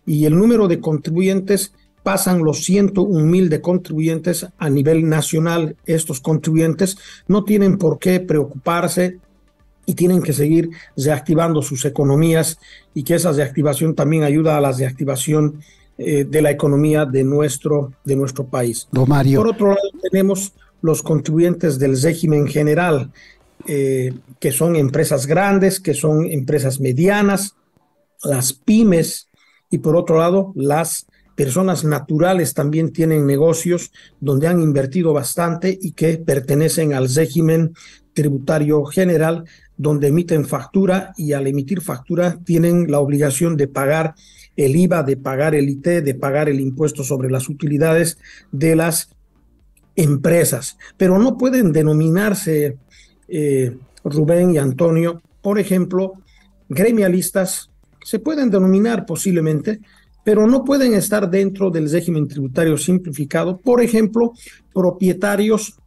Speaker 9: Y el número de contribuyentes pasan los 101.000 de contribuyentes a nivel nacional. Estos contribuyentes no tienen por qué preocuparse y tienen que seguir reactivando sus economías, y que esa reactivación también ayuda a la reactivación de la economía de nuestro país.
Speaker 2: Don Mario.
Speaker 9: Por otro lado, tenemos los contribuyentes del régimen general, que son empresas grandes, que son empresas medianas, las pymes, y por otro lado, las personas naturales también tienen negocios donde han invertido bastante y que pertenecen al régimen tributario general, donde emiten factura, y al emitir factura tienen la obligación de pagar el IVA, de pagar el IT, de pagar el impuesto sobre las utilidades de las empresas. Pero no pueden denominarse, Rubén y Antonio, por ejemplo, gremialistas, se pueden denominar posiblemente, pero no pueden estar dentro del régimen tributario simplificado. Por ejemplo, propietarios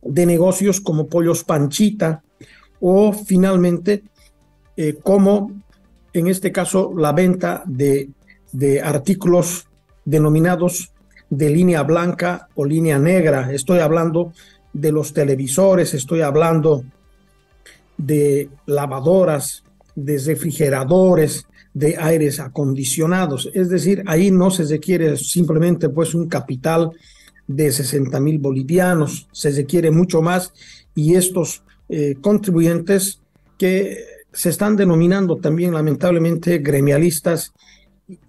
Speaker 9: de negocios como Pollos Panchita o finalmente como en este caso la venta de artículos denominados de línea blanca o línea negra. Estoy hablando de los televisores, estoy hablando de lavadoras, de refrigeradores, de aires acondicionados. Es decir, ahí no se requiere simplemente pues un capital de 60,000 bolivianos, se requiere mucho más, y estos contribuyentes que se están denominando también lamentablemente gremialistas,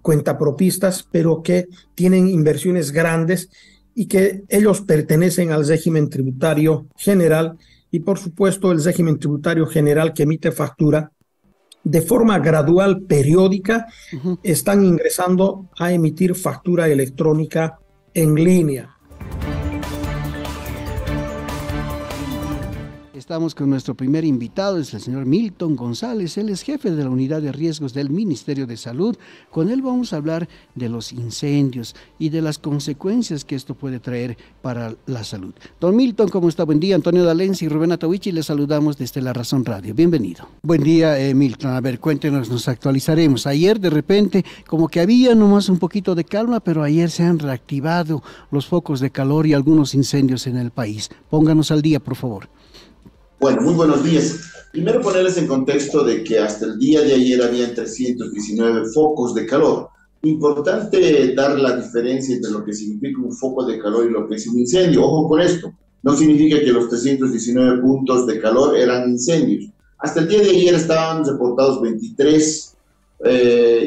Speaker 9: cuentapropistas, pero que tienen inversiones grandes y que ellos pertenecen al régimen tributario general, y por supuesto el régimen tributario general que emite factura de forma gradual, periódica, están ingresando a emitir factura electrónica en línea.
Speaker 2: Estamos con nuestro primer invitado, es el señor Milton González. Él es jefe de la unidad de riesgos del Ministerio de Salud. Con él vamos a hablar de los incendios y de las consecuencias que esto puede traer para la salud. Don Milton, ¿cómo está? Buen día. Antonio D'Alenza y Rubén Atahuichi, les saludamos desde La Razón Radio. Bienvenido. Buen día, Milton. A ver, cuéntenos, nos actualizaremos. Ayer, de repente, como que había nomás un poquito de calma, pero ayer se han reactivado los focos de calor y algunos incendios en el país. Pónganos al día, por favor.
Speaker 10: Bueno, muy buenos días. Primero ponerles en contexto de que hasta el día de ayer habían 319 focos de calor. Importante dar la diferencia entre lo que significa un foco de calor y lo que es un incendio. Ojo con esto, no significa que los 319 puntos de calor eran incendios. Hasta el día de ayer estaban reportados 23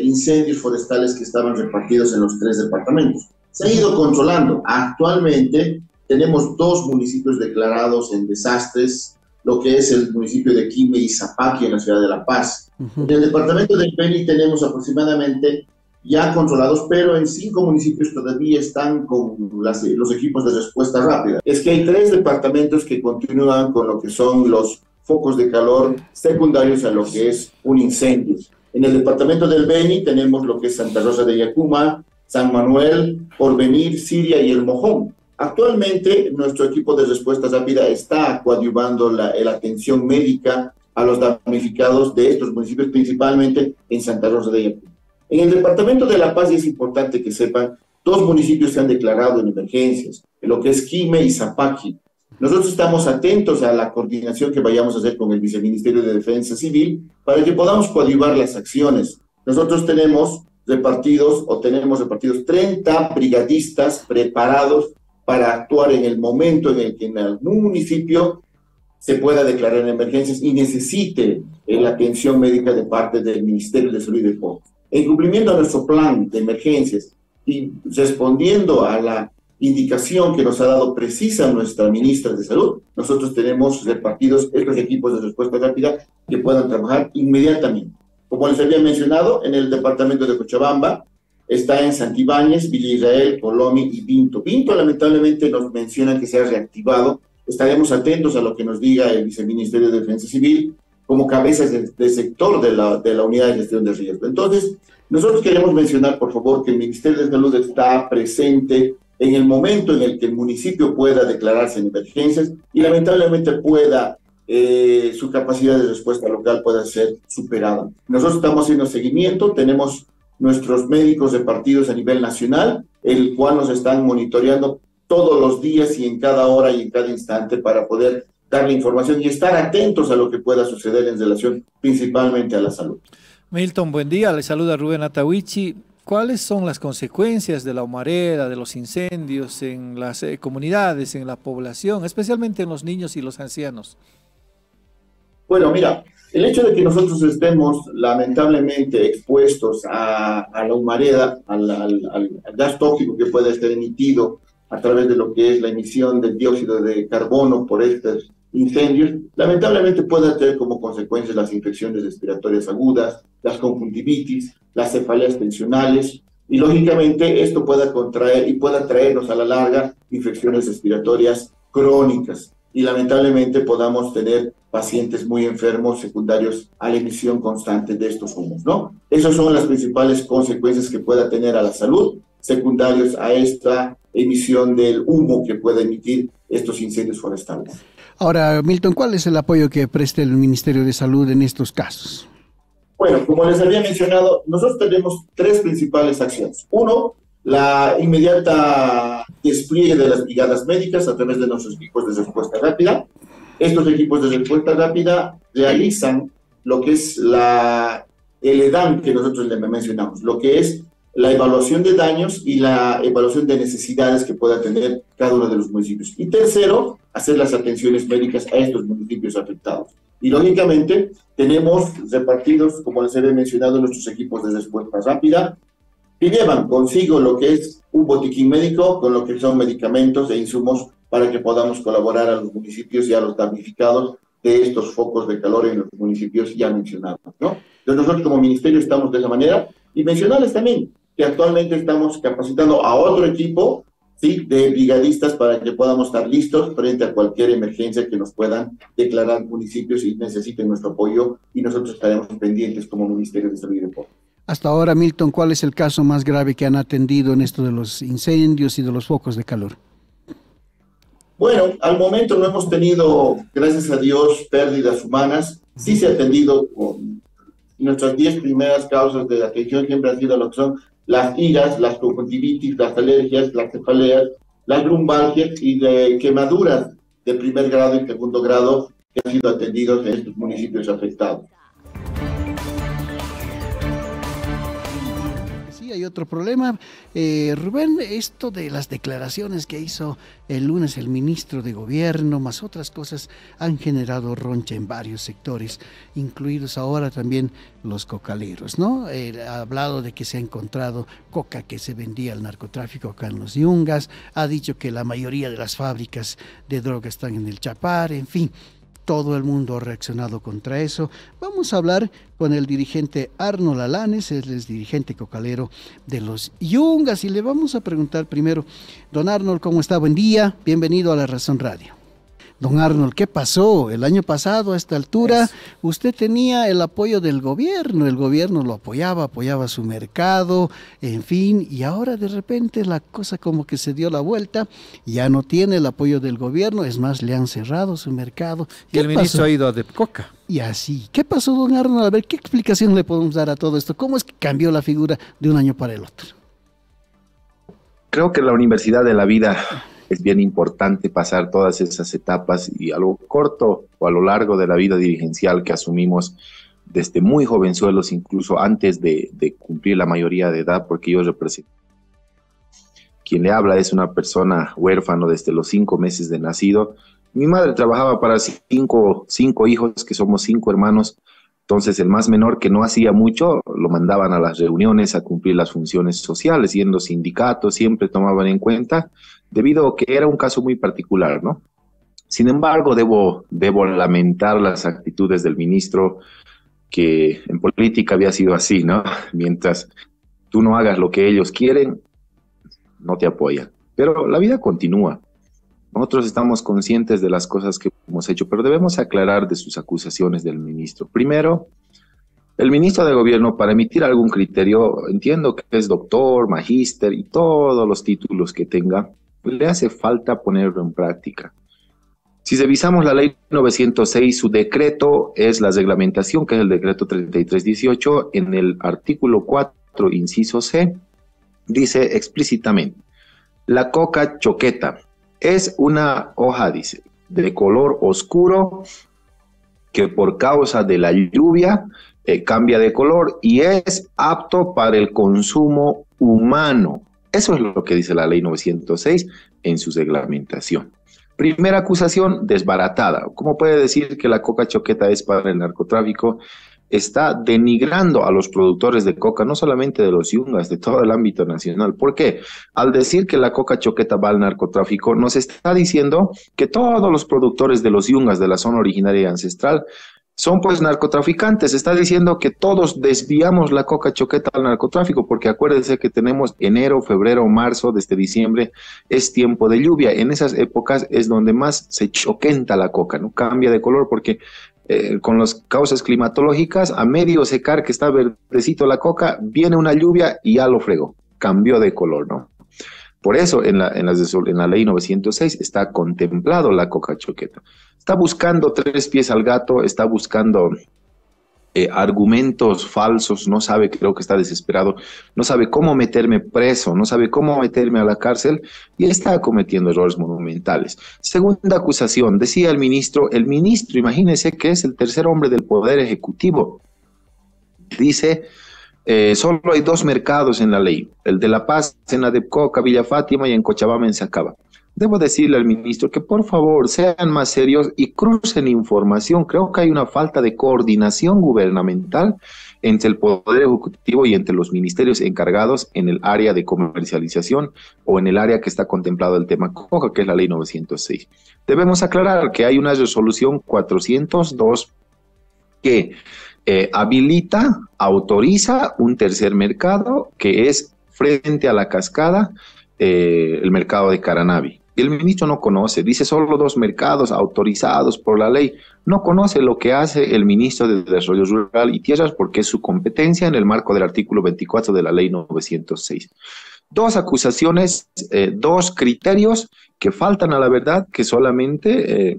Speaker 10: incendios forestales que estaban repartidos en los 3 departamentos. Se ha ido controlando. Actualmente tenemos 2 municipios declarados en desastres, lo que es el municipio de Quime y Zapaqui en la ciudad de La Paz. En el departamento del Beni tenemos aproximadamente ya controlados, pero en 5 municipios todavía están con los equipos de respuesta rápida. Es que hay 3 departamentos que continúan con lo que son los focos de calor secundarios a lo que es un incendio. En el departamento del Beni tenemos lo que es Santa Rosa de Yacuma, San Manuel, Porvenir, Siria y El Mojón. Actualmente, nuestro equipo de respuesta rápida está coadyuvando la atención médica a los damnificados de estos municipios, principalmente en Santa Rosa de Yacuma. En el departamento de La Paz, y es importante que sepan, 2 municipios se han declarado en emergencias, en lo que es Quime y Zapaqui. Nosotros estamos atentos a la coordinación que vayamos a hacer con el Viceministerio de Defensa Civil para que podamos coadyuvar las acciones. Nosotros tenemos repartidos 30 brigadistas preparados para actuar en el momento en el que en algún municipio se pueda declarar en emergencias y necesite la atención médica de parte del Ministerio de Salud y Deporte. En cumplimiento a nuestro plan de emergencias y respondiendo a la indicación que nos ha dado precisa nuestra ministra de Salud, nosotros tenemos repartidos estos equipos de respuesta rápida que puedan trabajar inmediatamente. Como les había mencionado, en el departamento de Cochabamba, está en Santibáñez, Villa Israel, Colomi y Pinto. Pinto lamentablemente nos mencionan que se ha reactivado. Estaremos atentos a lo que nos diga el Viceministerio de Defensa Civil como cabezas de sector de la Unidad de Gestión de Riesgo. Entonces, nosotros queremos mencionar, por favor, que el Ministerio de Salud está presente en el momento en el que el municipio pueda declararse en emergencias y lamentablemente su capacidad de respuesta local pueda ser superada. Nosotros estamos haciendo seguimiento, tenemos nuestros médicos repartidos a nivel nacional, el cual nos están monitoreando todos los días y en cada hora y en cada instante para poder darle información y estar atentos a lo que pueda suceder en relación principalmente a la salud.
Speaker 4: Milton, buen día, le saluda Rubén Atahuichi. ¿Cuáles son las consecuencias de la humareda, de los incendios en las comunidades, en la población, especialmente en los niños y los ancianos?
Speaker 10: Bueno, mira, el hecho de que nosotros estemos lamentablemente expuestos a la humareda, al gas tóxico que puede estar emitido a través de lo que es la emisión del dióxido de carbono por estos incendios, lamentablemente puede tener como consecuencias las infecciones respiratorias agudas, las conjuntivitis, las cefaleas tensionales, y lógicamente esto pueda contraer y pueda traernos a la larga infecciones respiratorias crónicas. y lamentablemente podamos tener pacientes muy enfermos secundarios a la emisión constante de estos humos, ¿no? Esas son las principales consecuencias que pueda tener a la salud, secundarios a esta emisión del humo que puede emitir estos incendios forestales.
Speaker 2: Ahora, Milton, ¿cuál es el apoyo que presta el Ministerio de Salud en estos casos?
Speaker 10: Bueno, como les había mencionado, nosotros tenemos tres principales acciones. Uno, la inmediata despliegue de las brigadas médicas a través de nuestros equipos de respuesta rápida. Estos equipos de respuesta rápida realizan lo que es el EDAN que nosotros le mencionamos, lo que es la evaluación de daños y la evaluación de necesidades que pueda tener cada uno de los municipios. Y tercero, hacer las atenciones médicas a estos municipios afectados. Y lógicamente tenemos repartidos, como les había mencionado, nuestros equipos de respuesta rápida, que llevan consigo lo que es un botiquín médico con lo que son medicamentos e insumos para que podamos colaborar a los municipios y a los damnificados de estos focos de calor en los municipios ya mencionados, ¿no? Entonces nosotros como ministerio estamos de esa manera, y mencionarles también que actualmente estamos capacitando a otro equipo, ¿sí?, de brigadistas para que podamos estar listos frente a cualquier emergencia que nos puedan declarar municipios y necesiten nuestro apoyo, y nosotros estaremos pendientes como Ministerio de Salud y Deporte.
Speaker 2: Hasta ahora, Milton, ¿cuál es el caso más grave que han atendido en esto de los incendios y de los focos de calor?
Speaker 10: Bueno, al momento no hemos tenido, gracias a Dios, pérdidas humanas. Sí se ha atendido con nuestras 10 primeras causas de atención, siempre han sido lo que son las iras, las conjuntivitis, las alergias, las cefaleas, las lumbalgias y de quemaduras de primer grado y segundo grado que han sido atendidos en estos municipios afectados.
Speaker 2: Hay otro problema, Rubén, esto de las declaraciones que hizo el lunes el ministro de Gobierno, más otras cosas, han generado roncha en varios sectores, incluidos ahora también los cocaleros, ¿no? Ha hablado de que se ha encontrado coca que se vendía al narcotráfico acá en los Yungas, ha dicho que la mayoría de las fábricas de droga están en el Chapar, en fin. Todo el mundo ha reaccionado contra eso. Vamos a hablar con el dirigente Arnold Alanes, él es dirigente cocalero de los Yungas, y le vamos a preguntar primero, don Arnold, ¿cómo está? Buen día, bienvenido a La Razón Radio. Don Arnold, ¿qué pasó? El año pasado, a esta altura, usted tenía el apoyo del gobierno, el gobierno lo apoyaba su mercado, en fin, y ahora de repente la cosa como que se dio la vuelta, ya no tiene el apoyo del gobierno, es más, le han cerrado su mercado.
Speaker 4: Y el ministro ha ido a Depcoca.
Speaker 2: Y así, ¿qué pasó, don Arnold? A ver, ¿qué explicación le podemos dar a todo esto? ¿Cómo es que cambió la figura de un año para el otro?
Speaker 11: Creo que la universidad de la vida es bien importante pasar todas esas etapas, y a lo corto o a lo largo de la vida dirigencial que asumimos desde muy jovenzuelos, incluso antes de cumplir la mayoría de edad, porque yo represento. Quien le habla es una persona huérfano desde los 5 meses de nacido. Mi madre trabajaba para cinco hijos, que somos 5 hermanos. Entonces el más menor, que no hacía mucho, lo mandaban a las reuniones a cumplir las funciones sociales, y en los sindicatos siempre tomaban en cuenta, debido a que era un caso muy particular, ¿no? Sin embargo, debo lamentar las actitudes del ministro, que en política había sido así, ¿no? Mientras tú no hagas lo que ellos quieren, no te apoyan. Pero la vida continúa. Nosotros estamos conscientes de las cosas que hemos hecho, pero debemos aclarar de sus acusaciones del ministro. Primero, el ministro de Gobierno, para emitir algún criterio, entiendo que es doctor, magíster y todos los títulos que tenga, le hace falta ponerlo en práctica. Si revisamos la ley 906, su decreto es la reglamentación, que es el decreto 3318, en el artículo 4, inciso C, dice explícitamente, la coca choqueta es una hoja, dice, de color oscuro que por causa de la lluvia cambia de color y es apto para el consumo humano. Eso es lo que dice la ley 906 en su reglamentación. Primera acusación, desbaratada. ¿Cómo puede decir que la coca choqueta es para el narcotráfico? Está denigrando a los productores de coca, no solamente de los Yungas, de todo el ámbito nacional. ¿Por qué? Al decir que la coca choqueta va al narcotráfico, nos está diciendo que todos los productores de los Yungas de la zona originaria y ancestral son pues narcotraficantes. Está diciendo que todos desviamos la coca choqueta al narcotráfico, porque acuérdense que tenemos enero, febrero, marzo, desde diciembre es tiempo de lluvia. En esas épocas es donde más se choquenta la coca, ¿no? Cambia de color porque con las causas climatológicas, a medio secar que está verdecito la coca, viene una lluvia y ya lo fregó, cambió de color, ¿no? Por eso en la ley 906 está contemplado la coca choqueta. Está buscando tres pies al gato, está buscando argumentos falsos, no sabe, creo que está desesperado, no sabe cómo meterme preso, no sabe cómo meterme a la cárcel y está cometiendo errores monumentales. Segunda acusación, decía el ministro, imagínense que es el tercer hombre del Poder Ejecutivo, dice, solo hay dos mercados en la ley, el de La Paz en Adepcoca, Villa Fátima y en Cochabamba en Sacaba. Debo decirle al ministro que por favor sean más serios y crucen información. Creo que hay una falta de coordinación gubernamental entre el Poder Ejecutivo y entre los ministerios encargados en el área de comercialización o en el área que está contemplado el tema coca, que es la ley 906. Debemos aclarar que hay una resolución 402 que habilita, autoriza un tercer mercado que es frente a la cascada, el mercado de Caranavi. El ministro no conoce, dice solo dos mercados autorizados por la ley. No conoce lo que hace el ministro de Desarrollo Rural y Tierras porque es su competencia en el marco del artículo 24 de la ley 906. Dos acusaciones, dos criterios que faltan a la verdad, que solamente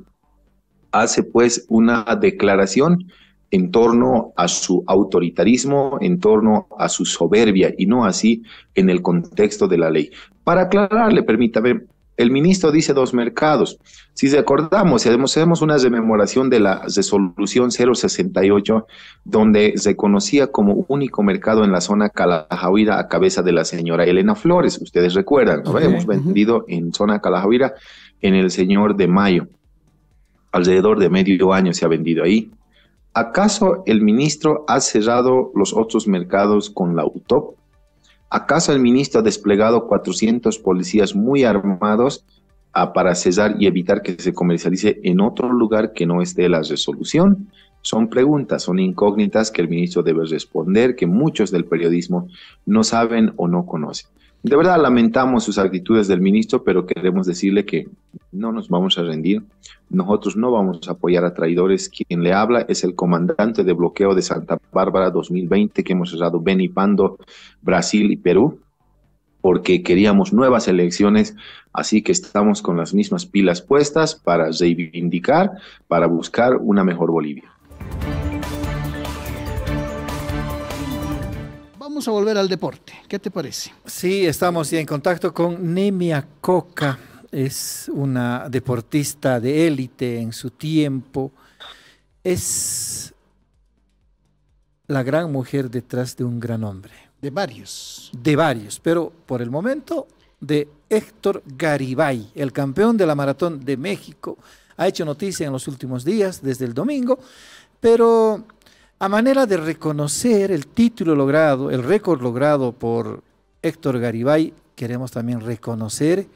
Speaker 11: hace pues una declaración en torno a su autoritarismo, en torno a su soberbia y no así en el contexto de la ley. Para aclararle, permítame, el ministro dice dos mercados. Si recordamos, si hacemos una rememoración de la resolución 068, donde se conocía como único mercado en la zona Calajahuira a cabeza de la señora Elena Flores, ustedes recuerdan, ¿no? Hemos vendido en zona Calajahuira en el señor de Mayo, alrededor de medio año se ha vendido ahí. ¿Acaso el ministro ha cerrado los otros mercados con la UTOP? ¿Acaso el ministro ha desplegado 400 policías muy armados para cesar y evitar que se comercialice en otro lugar que no esté la resolución? Son preguntas, son incógnitas que el ministro debe responder, que muchos del periodismo no saben o no conocen. De verdad lamentamos sus actitudes del ministro, pero queremos decirle que no nos vamos a rendir. Nosotros no vamos a apoyar a traidores. Quien le habla es el comandante de bloqueo de Santa Bárbara 2020 que hemos cerrado Benipando, Brasil y Perú, porque queríamos nuevas elecciones, así que estamos con las mismas pilas puestas para reivindicar, para buscar una mejor Bolivia.
Speaker 2: Vamos a volver al deporte. ¿Qué te parece?
Speaker 4: Sí, estamos ya en contacto con Nemia Coca. Es una deportista de élite en su tiempo. Es la gran mujer detrás de un gran hombre.
Speaker 2: De varios.
Speaker 4: De varios, pero por el momento de Héctor Garibay, el campeón de la Maratón de México. Ha hecho noticia en los últimos días, desde el domingo, pero a manera de reconocer el título logrado, el récord logrado por Héctor Garibay, queremos también reconocer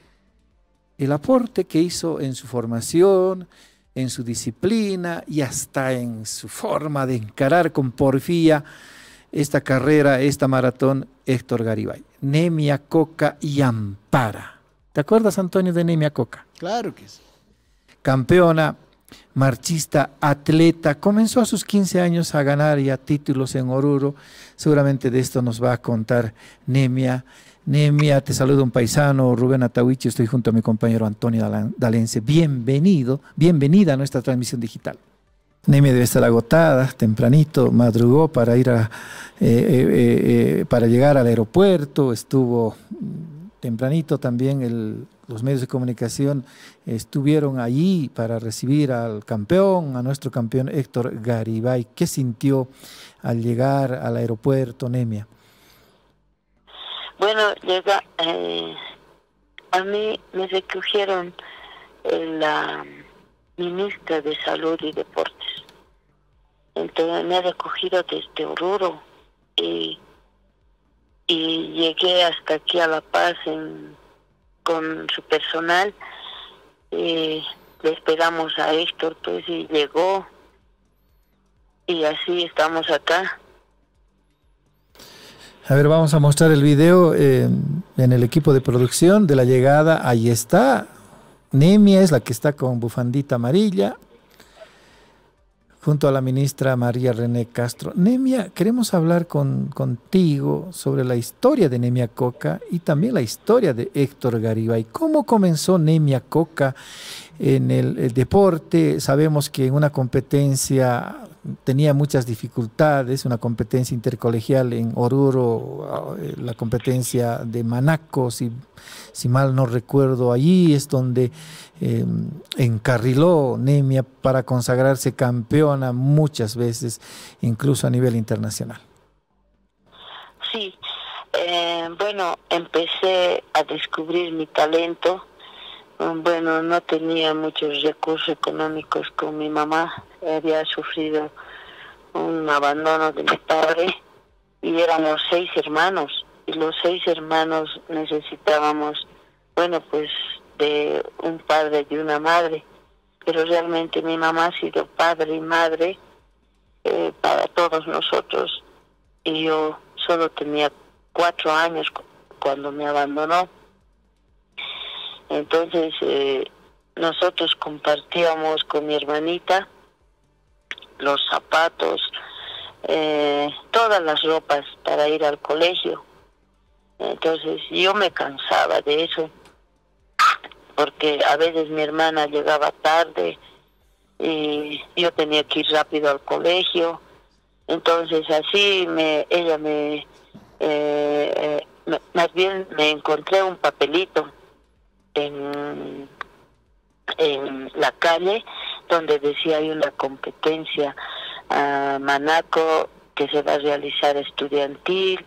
Speaker 4: el aporte que hizo en su formación, en su disciplina y hasta en su forma de encarar con porfía esta carrera, esta maratón, Héctor Garibay. Nemia Coca y Ampara. ¿Te acuerdas, Antonio, de Nemia Coca?
Speaker 2: Claro que sí.
Speaker 4: Campeona, marchista, atleta, comenzó a sus 15 años a ganar ya títulos en Oruro. Seguramente de esto nos va a contar Nemia. Nemia, te saluda un paisano, Rubén Atahuichi, estoy junto a mi compañero Antonio Dalense. Bienvenida a nuestra transmisión digital. Nemia debe estar agotada, tempranito, madrugó para ir para llegar al aeropuerto, estuvo tempranito también los medios de comunicación estuvieron allí para recibir al campeón, a nuestro campeón Héctor Garibay. ¿Qué sintió al llegar al aeropuerto, Nemia?
Speaker 12: Bueno, a mí me recogieron la ministra de Salud y Deportes. Entonces me ha recogido desde Oruro y llegué hasta aquí a La Paz con su personal. Le esperamos a Héctor, pues, y llegó. y así estamos acá.
Speaker 4: A ver, vamos a mostrar el video en el equipo de producción de la llegada. Ahí está. Nemia es la que está con bufandita amarilla, junto a la ministra María René Castro. Nemia, queremos hablar contigo sobre la historia de Nemia Coca y también la historia de Héctor Garibay. ¿Cómo comenzó Nemia Coca en el deporte? Sabemos que en una competencia tenía muchas dificultades, una competencia intercolegial en Oruro, la competencia de Manaco, si mal no recuerdo, allí es donde encarriló Nemia para consagrarse campeona muchas veces, incluso a nivel internacional.
Speaker 12: Sí, bueno, empecé a descubrir mi talento. Bueno, no tenía muchos recursos económicos con mi mamá, había sufrido un abandono de mi padre y éramos 6 hermanos y los 6 hermanos necesitábamos, bueno, pues de un padre y una madre, pero realmente mi mamá ha sido padre y madre para todos nosotros y yo solo tenía 4 años cuando me abandonó. Entonces nosotros compartíamos con mi hermanita los zapatos, todas las ropas para ir al colegio. Entonces yo me cansaba de eso, porque a veces mi hermana llegaba tarde y yo tenía que ir rápido al colegio. Entonces así ella más bien me encontré un papelito en la calle donde decía hay una competencia a Manaco que se va a realizar estudiantil,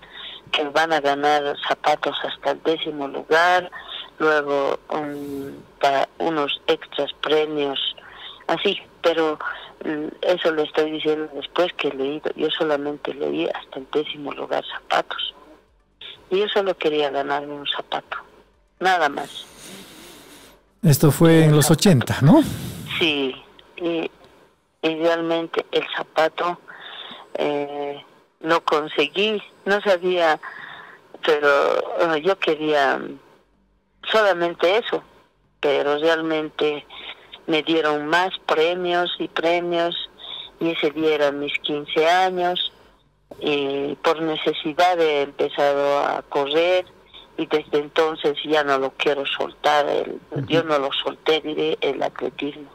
Speaker 12: que van a ganar zapatos hasta el 10º lugar, luego para unos extras premios, así, pero eso lo estoy diciendo después que he leído. Yo solamente leí hasta el 10º lugar zapatos y yo solo quería ganarme un zapato, nada más.
Speaker 4: Esto fue en los 80, ¿no?
Speaker 12: Sí, y realmente el zapato lo conseguí, no sabía, pero yo quería solamente eso, pero realmente me dieron más premios y ese día eran mis 15 años y por necesidad he empezado a correr. Y desde entonces ya no lo quiero soltar, yo no lo solté, diré, el atletismo.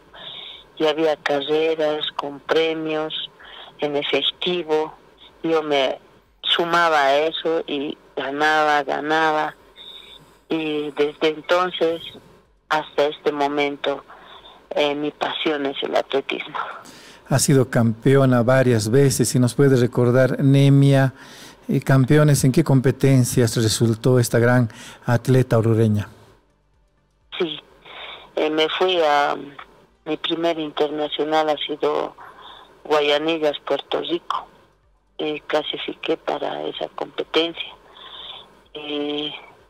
Speaker 12: Y había carreras con premios en efectivo, yo me sumaba a eso y ganaba. Y desde entonces hasta este momento mi pasión es el atletismo.
Speaker 4: Ha sido campeona varias veces, si nos puede recordar, Nemia, campeones, ¿en qué competencias resultó esta gran atleta orureña?
Speaker 12: Sí, me fui a mi primer internacional, ha sido Guayanillas, Puerto Rico, clasifiqué para esa competencia.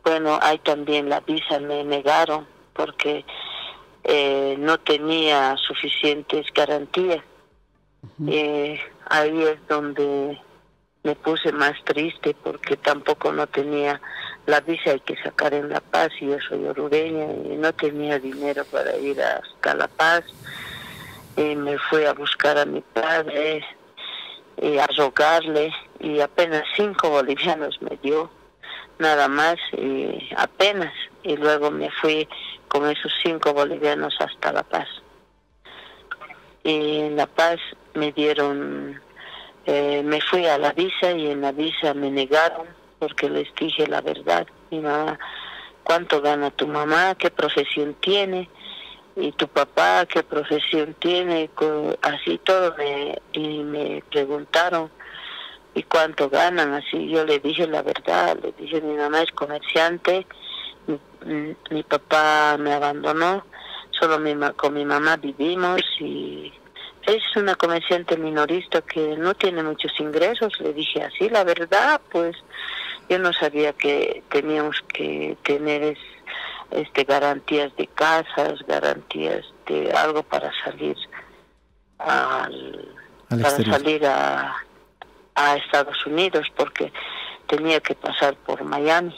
Speaker 12: Bueno, ahí también la visa me negaron porque no tenía suficientes garantías. Ahí es donde me puse más triste porque tampoco no tenía la visa, hay que sacar en La Paz y yo soy orureña y no tenía dinero para ir hasta La Paz. Me fui a buscar a mi padre a rogarle y apenas 5 bolivianos me dio, nada más, apenas, y luego me fui con esos 5 bolivianos hasta La Paz. Y en La Paz me dieron, me fui a la visa y en la visa me negaron porque les dije la verdad. Mi mamá, ¿cuánto gana tu mamá? ¿Qué profesión tiene? Y tu papá, ¿qué profesión tiene? Así todo y me preguntaron, ¿y cuánto ganan? Así yo le dije la verdad, le dije mi mamá es comerciante, mi papá me abandonó, solo con mi mamá vivimos y es una comerciante minorista que no tiene muchos ingresos. Le dije así la verdad, pues yo no sabía que teníamos que tener garantías de casas, garantías de algo para salir a para salir a Estados Unidos, porque tenía que pasar por Miami.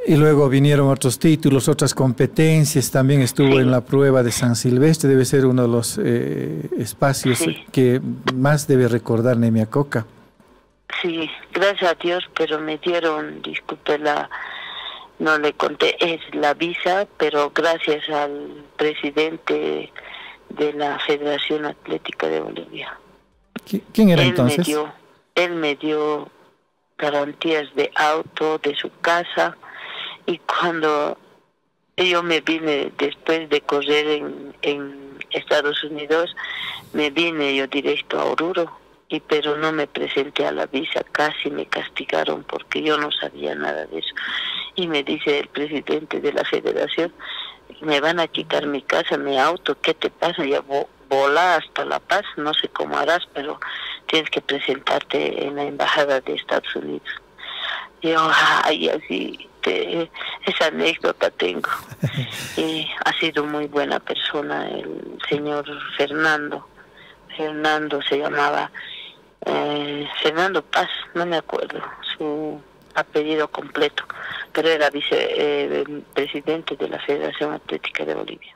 Speaker 4: Y luego vinieron otros títulos, otras competencias, también estuvo en la prueba de San Silvestre, debe ser uno de los espacios que más debe recordar Nemia Coca.
Speaker 12: Sí, gracias a Dios, pero me dieron, disculpe, no le conté, es la visa, pero gracias al presidente de la Federación Atlética de Bolivia.
Speaker 4: ¿Quién era entonces?
Speaker 12: Él me dio garantías de auto, de su casa, y cuando yo me vine después de correr en Estados Unidos, me vine yo directo a Oruro, pero no me presenté a la visa, casi me castigaron porque yo no sabía nada de eso. Y me dice el presidente de la federación, me van a quitar mi casa, mi auto, ¿qué te pasa? Ya volá hasta La Paz, no sé cómo harás, pero tienes que presentarte en la embajada de Estados Unidos. Yo, ay, así, esa anécdota tengo. Y ha sido muy buena persona el señor Fernando se llamaba, Fernando Paz, no me acuerdo su apellido completo, pero era vicepresidente de la Federación Atlética de Bolivia.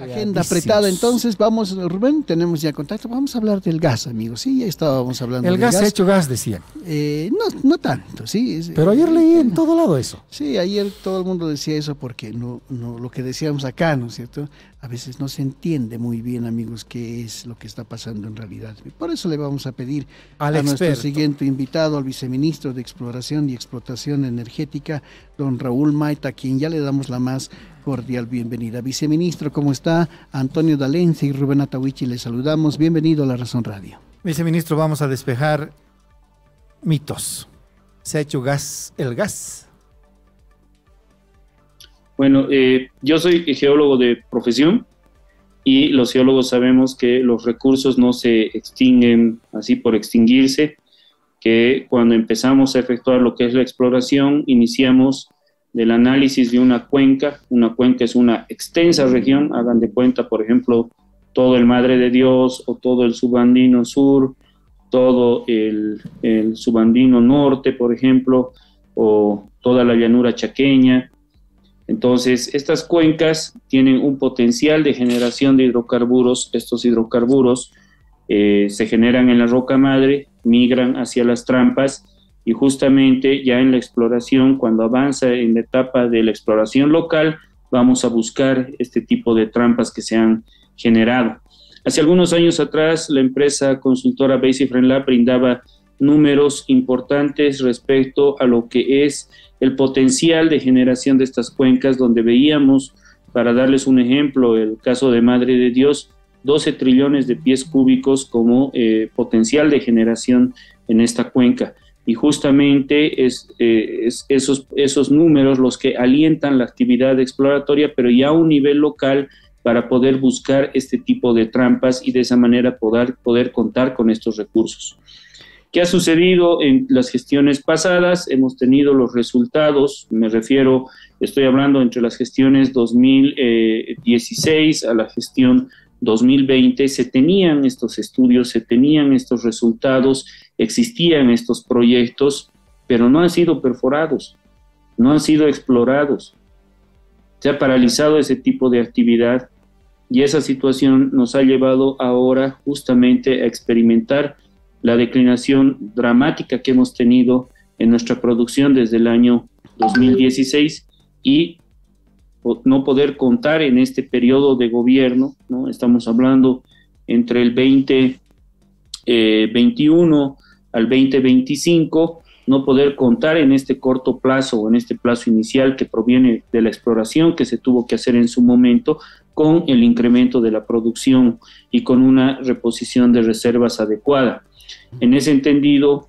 Speaker 2: Agenda apretada, entonces vamos, Rubén, tenemos ya contacto, vamos a hablar del gas, amigos, sí, ya estábamos hablando del gas.
Speaker 4: El gas ha hecho gas, decían.
Speaker 2: No tanto, sí.
Speaker 4: Pero ayer leí en todo lado eso.
Speaker 2: Sí, ayer todo el mundo decía eso porque no lo que decíamos acá, ¿no es cierto? A veces no se entiende muy bien, amigos, qué es lo que está pasando en realidad. Por eso le vamos a pedir a nuestro siguiente invitado, al viceministro de Exploración y Explotación Energética, don Raúl Maita, a quien ya le damos la más cordial bienvenida. Viceministro, ¿cómo está? Antonio D'Alencia y Rubén Atahuichi, le saludamos. Bienvenido a La Razón Radio.
Speaker 4: Viceministro, vamos a despejar mitos. ¿Se ha hecho gas el gas?
Speaker 13: Bueno, yo soy geólogo de profesión y los geólogos sabemos que los recursos no se extinguen así por extinguirse, que cuando empezamos a efectuar lo que es la exploración, iniciamos del análisis de una cuenca es una extensa región, hagan de cuenta, por ejemplo, todo el Madre de Dios o todo el Subandino Sur, todo el Subandino Norte, por ejemplo, o toda la llanura chaqueña. Entonces, estas cuencas tienen un potencial de generación de hidrocarburos. Estos hidrocarburos se generan en la roca madre, migran hacia las trampas, y justamente ya en la exploración, cuando avanza en la etapa de la exploración local, vamos a buscar este tipo de trampas que se han generado. Hace algunos años atrás, la empresa consultora Base Friendlab brindaba números importantes respecto a lo que es el potencial de generación de estas cuencas, donde veíamos, para darles un ejemplo, el caso de Madre de Dios, 12 trillones de pies cúbicos como potencial de generación en esta cuenca. Y justamente esos números los que alientan la actividad exploratoria, pero ya a un nivel local, para poder buscar este tipo de trampas y de esa manera poder contar con estos recursos. ¿Qué ha sucedido en las gestiones pasadas? Hemos tenido los resultados, estoy hablando entre las gestiones 2016 a la gestión 2020, se tenían estos estudios, se tenían estos resultados, existían estos proyectos, pero no han sido perforados, no han sido explorados. Se ha paralizado ese tipo de actividad y esa situación nos ha llevado ahora justamente a experimentar la declinación dramática que hemos tenido en nuestra producción desde el año 2016 y no poder contar en este periodo de gobierno, ¿no? Estamos hablando entre el 2021 al 2025, no poder contar en este corto plazo o en este plazo inicial que proviene de la exploración que se tuvo que hacer en su momento, con el incremento de la producción y con una reposición de reservas adecuada. En ese entendido,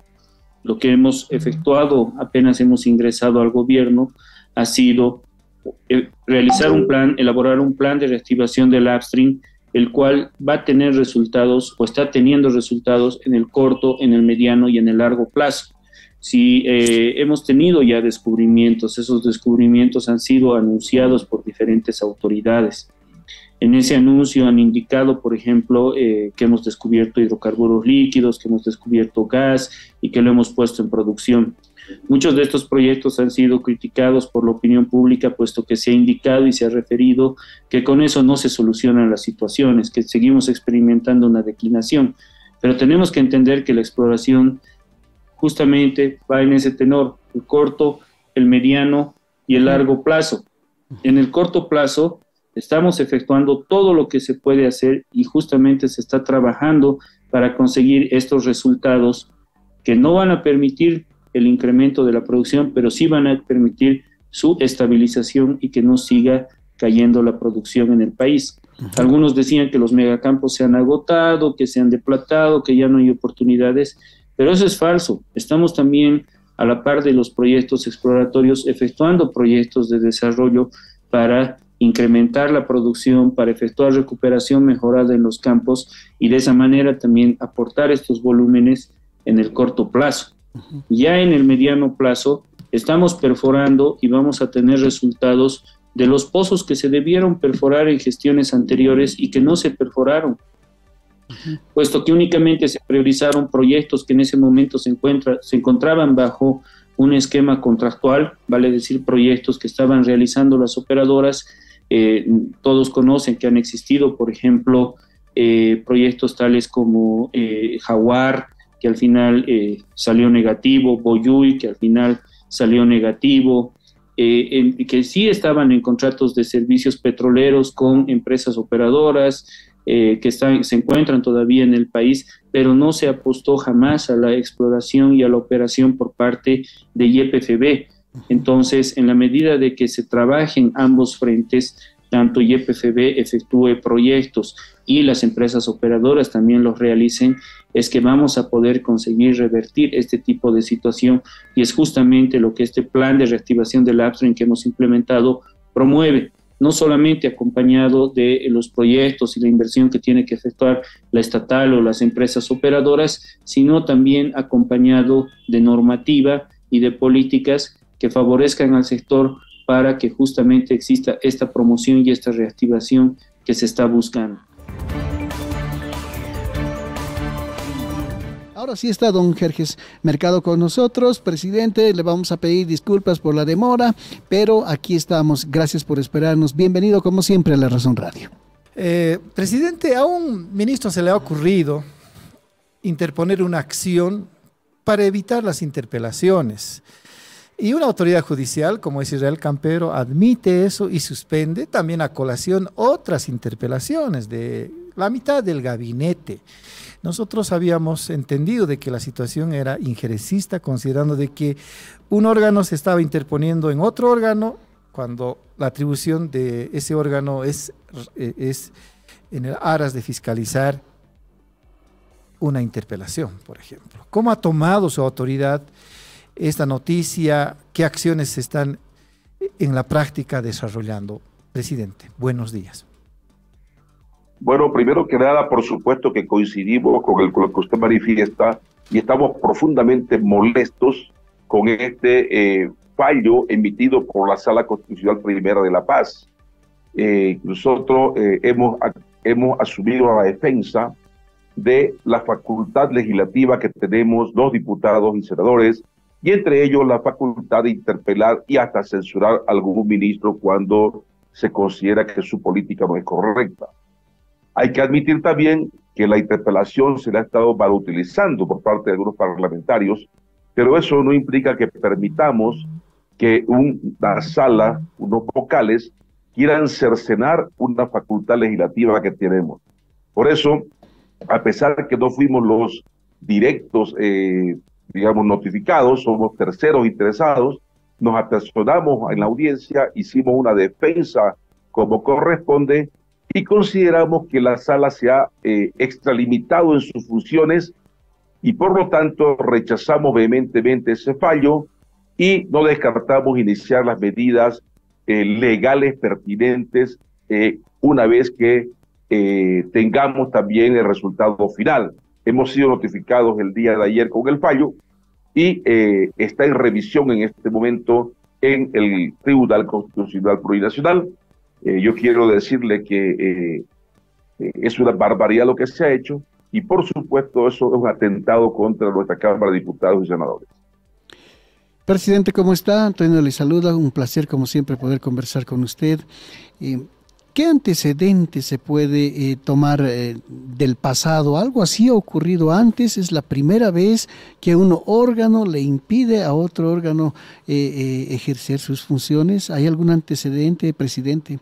Speaker 13: lo que hemos efectuado apenas hemos ingresado al gobierno ha sido elaborar un plan de reactivación del upstream, el cual va a tener resultados o está teniendo resultados en el corto, en el mediano y en el largo plazo. si hemos tenido ya descubrimientos. Esos descubrimientos han sido anunciados por diferentes autoridades. En ese anuncio han indicado, por ejemplo, que hemos descubierto hidrocarburos líquidos, que hemos descubierto gas y que lo hemos puesto en producción. Muchos de estos proyectos han sido criticados por la opinión pública, puesto que se ha indicado y se ha referido que con eso no se solucionan las situaciones, que seguimos experimentando una declinación. Pero tenemos que entender que la exploración justamente va en ese tenor, el corto, el mediano y el largo plazo. En el corto plazo estamos efectuando todo lo que se puede hacer y justamente se está trabajando para conseguir estos resultados que no van a permitir el incremento de la producción, pero sí van a permitir su estabilización y que no siga cayendo la producción en el país. Algunos decían que los megacampos se han agotado, que se han deplatado, que ya no hay oportunidades, pero eso es falso. Estamos también a la par de los proyectos exploratorios efectuando proyectos de desarrollo para incrementar la producción, para efectuar recuperación mejorada en los campos y de esa manera también aportar estos volúmenes en el corto plazo. Ya en el mediano plazo estamos perforando y vamos a tener resultados de los pozos que se debieron perforar en gestiones anteriores y que no se perforaron, puesto que únicamente se priorizaron proyectos que en ese momento se encontraban bajo un esquema contractual, vale decir, proyectos que estaban realizando las operadoras. Todos conocen que han existido, por ejemplo, proyectos tales como Jaguar, que al final salió negativo, Boyuy, que al final salió negativo, que sí estaban en contratos de servicios petroleros con empresas operadoras, que se encuentran todavía en el país, pero no se apostó jamás a la exploración y a la operación por parte de YPFB. Entonces, en la medida de que se trabajen ambos frentes, tanto YPFB efectúe proyectos y las empresas operadoras también los realicen, es que vamos a poder conseguir revertir este tipo de situación, y es justamente lo que este plan de reactivación del upstream que hemos implementado promueve, no solamente acompañado de los proyectos y la inversión que tiene que efectuar la estatal o las empresas operadoras, sino también acompañado de normativa y de políticas que favorezcan al sector para que justamente exista esta promoción y esta reactivación que se está buscando.
Speaker 2: Ahora sí está don Jerjes Mercado con nosotros. Presidente, le vamos a pedir disculpas por la demora, pero aquí estamos. Gracias por esperarnos. Bienvenido como siempre a La Razón Radio.
Speaker 4: Presidente, a un ministro se le ha ocurrido interponer una acción para evitar las interpelaciones. Y una autoridad judicial, como es Israel Campero, admite eso y suspende también a colación otras interpelaciones de la mitad del gabinete. Nosotros habíamos entendido de que la situación era injerencista, considerando de que un órgano se estaba interponiendo en otro órgano, cuando la atribución de ese órgano es en el aras de fiscalizar una interpelación, por ejemplo. ¿Cómo ha tomado su autoridad esta noticia? ¿Qué acciones se están en la práctica desarrollando? Presidente, buenos días.
Speaker 14: Bueno, primero que nada, por supuesto que coincidimos con lo que usted manifiesta y estamos profundamente molestos con este fallo emitido por la Sala Constitucional Primera de La Paz. Nosotros hemos asumido la defensa de la facultad legislativa que tenemos los diputados y senadores, y entre ellos la facultad de interpelar y hasta censurar a algún ministro cuando se considera que su política no es correcta. Hay que admitir también que la interpelación se la ha estado mal utilizando por parte de algunos parlamentarios, pero eso no implica que permitamos que una sala, unos vocales, quieran cercenar una facultad legislativa que tenemos. Por eso, a pesar de que no fuimos los directos, digamos, notificados, somos terceros interesados, nos apersonamos en la audiencia, hicimos una defensa como corresponde y consideramos que la sala se ha extralimitado en sus funciones y por lo tanto rechazamos vehementemente ese fallo y no descartamos iniciar las medidas legales pertinentes una vez que tengamos también el resultado final. Hemos sido notificados el día de ayer con el fallo y está en revisión en este momento en el Tribunal Constitucional Plurinacional. Yo quiero decirle que es una barbaridad lo que se ha hecho y por supuesto eso es un atentado contra nuestra Cámara de Diputados y Senadores.
Speaker 2: Presidente, ¿cómo está? Antonio le saluda, un placer como siempre poder conversar con usted. ¿Qué antecedentes se puede tomar del pasado? ¿Algo así ha ocurrido antes? ¿Es la primera vez que un órgano le impide a otro órgano ejercer sus funciones? ¿Hay algún antecedente, presidente?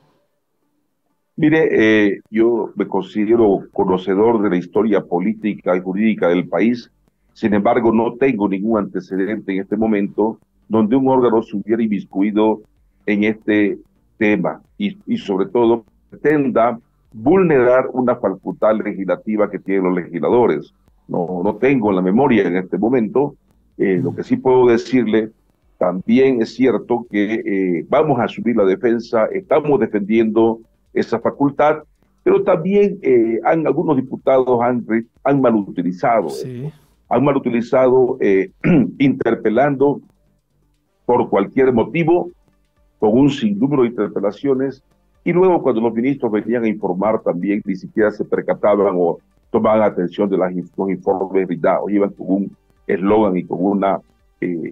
Speaker 14: Mire, yo me considero conocedor de la historia política y jurídica del país. Sin embargo, no tengo ningún antecedente en este momento donde un órgano se hubiera inmiscuido en este tema y sobre todo pretenda vulnerar una facultad legislativa que tienen los legisladores. No tengo en la memoria en este momento. Lo que sí puedo decirle, también es cierto que vamos a asumir la defensa, estamos defendiendo esa facultad, pero también algunos diputados han malutilizado. Sí. Han malutilizado interpelando por cualquier motivo, con un sinnúmero de interpelaciones, y luego cuando los ministros venían a informar también ni siquiera se percataban o tomaban atención de los informes brindados, iban con un eslogan y con una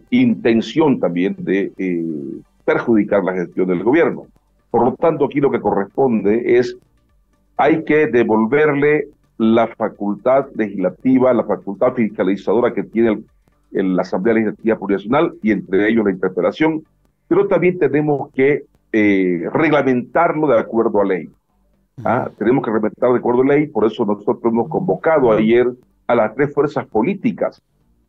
Speaker 14: intención también de perjudicar la gestión del gobierno. Por lo tanto, aquí lo que corresponde es, hay que devolverle la facultad legislativa, la facultad fiscalizadora que tiene la Asamblea Legislativa Plurinacional y entre ellos la interpelación, pero también tenemos que reglamentarlo de acuerdo a ley. Tenemos que reglamentar de acuerdo a ley, por eso nosotros hemos convocado ayer a las 3 fuerzas políticas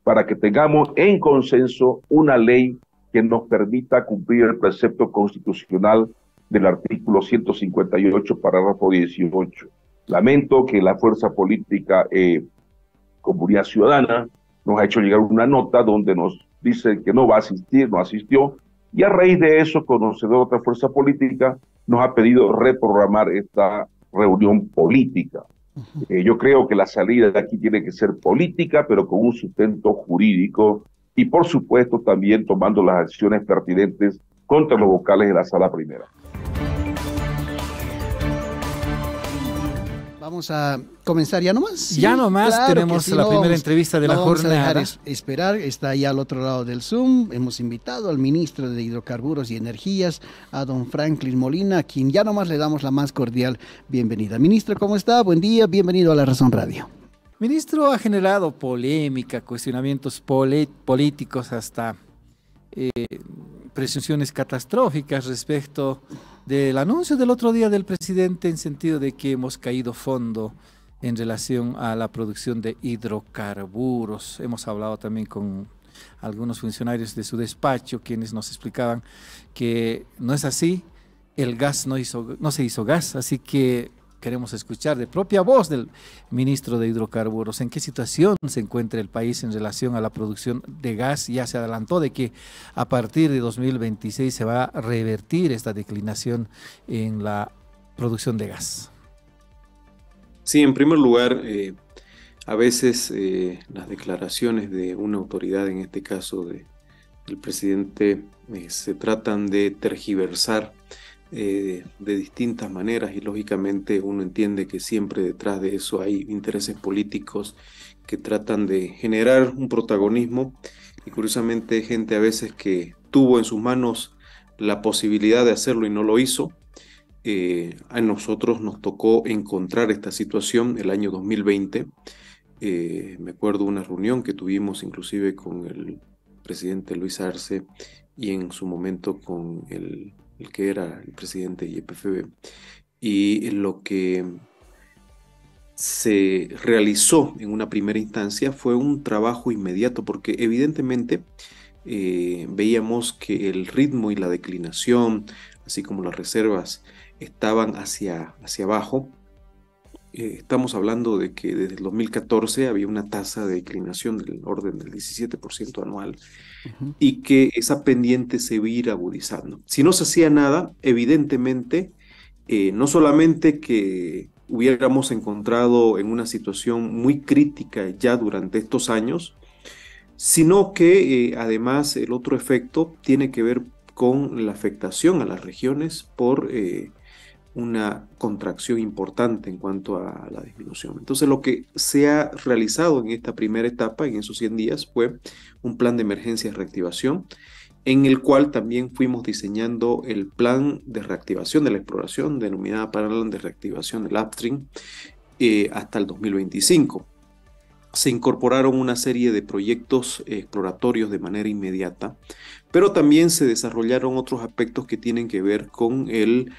Speaker 14: para que tengamos en consenso una ley que nos permita cumplir el precepto constitucional del artículo 158, parágrafo 18. Lamento que la fuerza política Comunidad Ciudadana nos ha hecho llegar una nota donde nos dice que no va a asistir, no asistió, y a raíz de eso, conocedor de otra fuerza política, nos ha pedido reprogramar esta reunión política. Yo creo que la salida de aquí tiene que ser política, pero con un sustento jurídico, y por supuesto también tomando las acciones pertinentes contra los vocales de la Sala Primera.
Speaker 2: Vamos a comenzar ya nomás.
Speaker 4: Sí, ya nomás, claro, tenemos sí, la primera entrevista de la jornada.
Speaker 2: Vamos a dejar esperar, está ahí al otro lado del Zoom. Hemos invitado al ministro de Hidrocarburos y Energías, a don Franklin Molina, a quien ya nomás le damos la más cordial bienvenida. Ministro, ¿cómo está? Buen día, bienvenido a La Razón Radio.
Speaker 4: Ministro, ha generado polémica, cuestionamientos políticos, hasta presunciones catastróficas respecto del anuncio del otro día del presidente, en sentido de que hemos caído fondo en relación a la producción de hidrocarburos. Hemos hablado también con algunos funcionarios de su despacho, quienes nos explicaban que no es así, el gas no se hizo gas, así que queremos escuchar de propia voz del ministro de Hidrocarburos en qué situación se encuentra el país en relación a la producción de gas. Ya se adelantó de que a partir de 2026 se va a revertir esta declinación en la producción de gas.
Speaker 8: Sí, en primer lugar, a veces las declaraciones de una autoridad, en este caso del presidente, se tratan de tergiversar de distintas maneras, y lógicamente uno entiende que siempre detrás de eso hay intereses políticos que tratan de generar un protagonismo, y curiosamente gente a veces que tuvo en sus manos la posibilidad de hacerlo y no lo hizo. A nosotros nos tocó encontrar esta situación el año 2020. Me acuerdo una reunión que tuvimos inclusive con el presidente Luis Arce y en su momento con el que era el presidente de YPFB, y lo que se realizó en una primera instancia fue un trabajo inmediato, porque evidentemente veíamos que el ritmo y la declinación, así como las reservas, estaban hacia abajo. Estamos hablando de que desde el 2014 había una tasa de declinación del orden del 17% anual, y que esa pendiente se iba a ir agudizando. Si no se hacía nada, evidentemente, no solamente que hubiéramos encontrado en una situación muy crítica ya durante estos años,
Speaker 15: sino que además el otro efecto tiene que ver con la afectación a las regiones por una contracción importante en cuanto a la disminución. Entonces, lo que se ha realizado en esta primera etapa, en esos 100 días, fue un plan de emergencia de reactivación, en el cual también fuimos diseñando el plan de reactivación de la exploración, denominada Plan de Reactivación del Upstream, hasta el 2025. Se incorporaron una serie de proyectos exploratorios de manera inmediata, pero también se desarrollaron otros aspectos que tienen que ver con el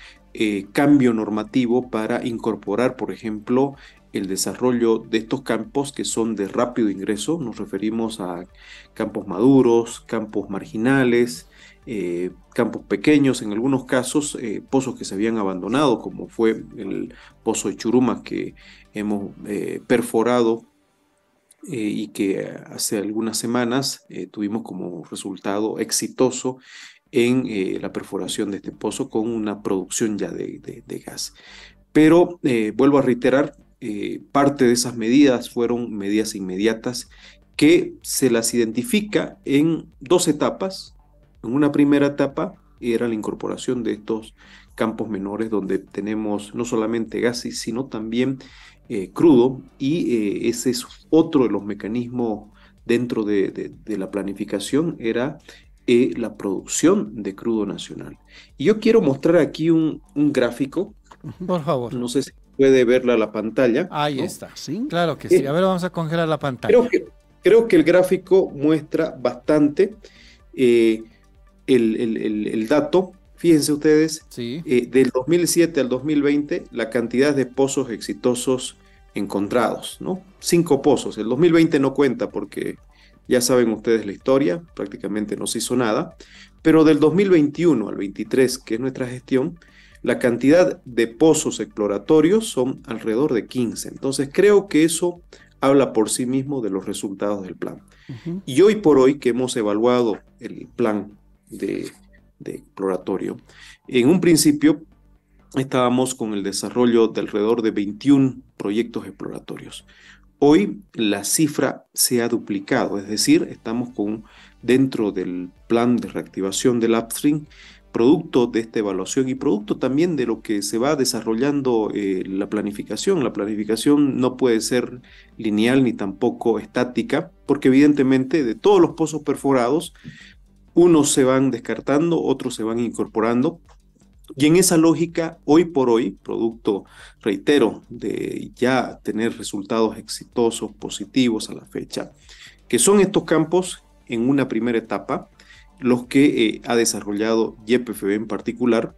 Speaker 15: cambio normativo para incorporar, por ejemplo, el desarrollo de estos campos que son de rápido ingreso. Nos referimos a campos maduros, campos marginales, campos pequeños, en algunos casos pozos que se habían abandonado, como fue el pozo de Churumas que hemos perforado y que hace algunas semanas tuvimos como resultado exitoso en la perforación de este pozo con una producción ya de gas. Pero vuelvo a reiterar, parte de esas medidas fueron medidas inmediatas que se las identifica en dos etapas. En una primera etapa era la incorporación de estos campos menores donde tenemos no solamente gas, sino también crudo, y ese es otro de los mecanismos dentro de la planificación, era la producción de crudo nacional. Y yo quiero mostrar aquí un gráfico.
Speaker 4: Por favor.
Speaker 15: No sé si puede verla la pantalla.
Speaker 4: Ahí
Speaker 15: ¿no?
Speaker 4: está. ¿Sí? Claro que sí. A ver, vamos a congelar la pantalla.
Speaker 15: Creo que el gráfico muestra bastante el dato. Fíjense ustedes,
Speaker 4: sí.
Speaker 15: Del 2007 al 2020, la cantidad de pozos exitosos encontrados, ¿no? 5 pozos. El 2020 no cuenta porque ya saben ustedes la historia, prácticamente no se hizo nada. Pero del 2021 al 23, que es nuestra gestión, la cantidad de pozos exploratorios son alrededor de 15. Entonces creo que eso habla por sí mismo de los resultados del plan. Y hoy por hoy que hemos evaluado el plan de exploratorio, en un principio estábamos con el desarrollo de alrededor de 21 proyectos exploratorios. Hoy la cifra se ha duplicado, es decir, estamos dentro del plan de reactivación del upstream, producto de esta evaluación y producto también de lo que se va desarrollando la planificación. La planificación no puede ser lineal ni tampoco estática, porque evidentemente de todos los pozos perforados, unos se van descartando, otros se van incorporando. Y en esa lógica, hoy por hoy, producto, reitero, de ya tener resultados exitosos, positivos a la fecha, que son estos campos en una primera etapa, los que ha desarrollado YPFB en particular,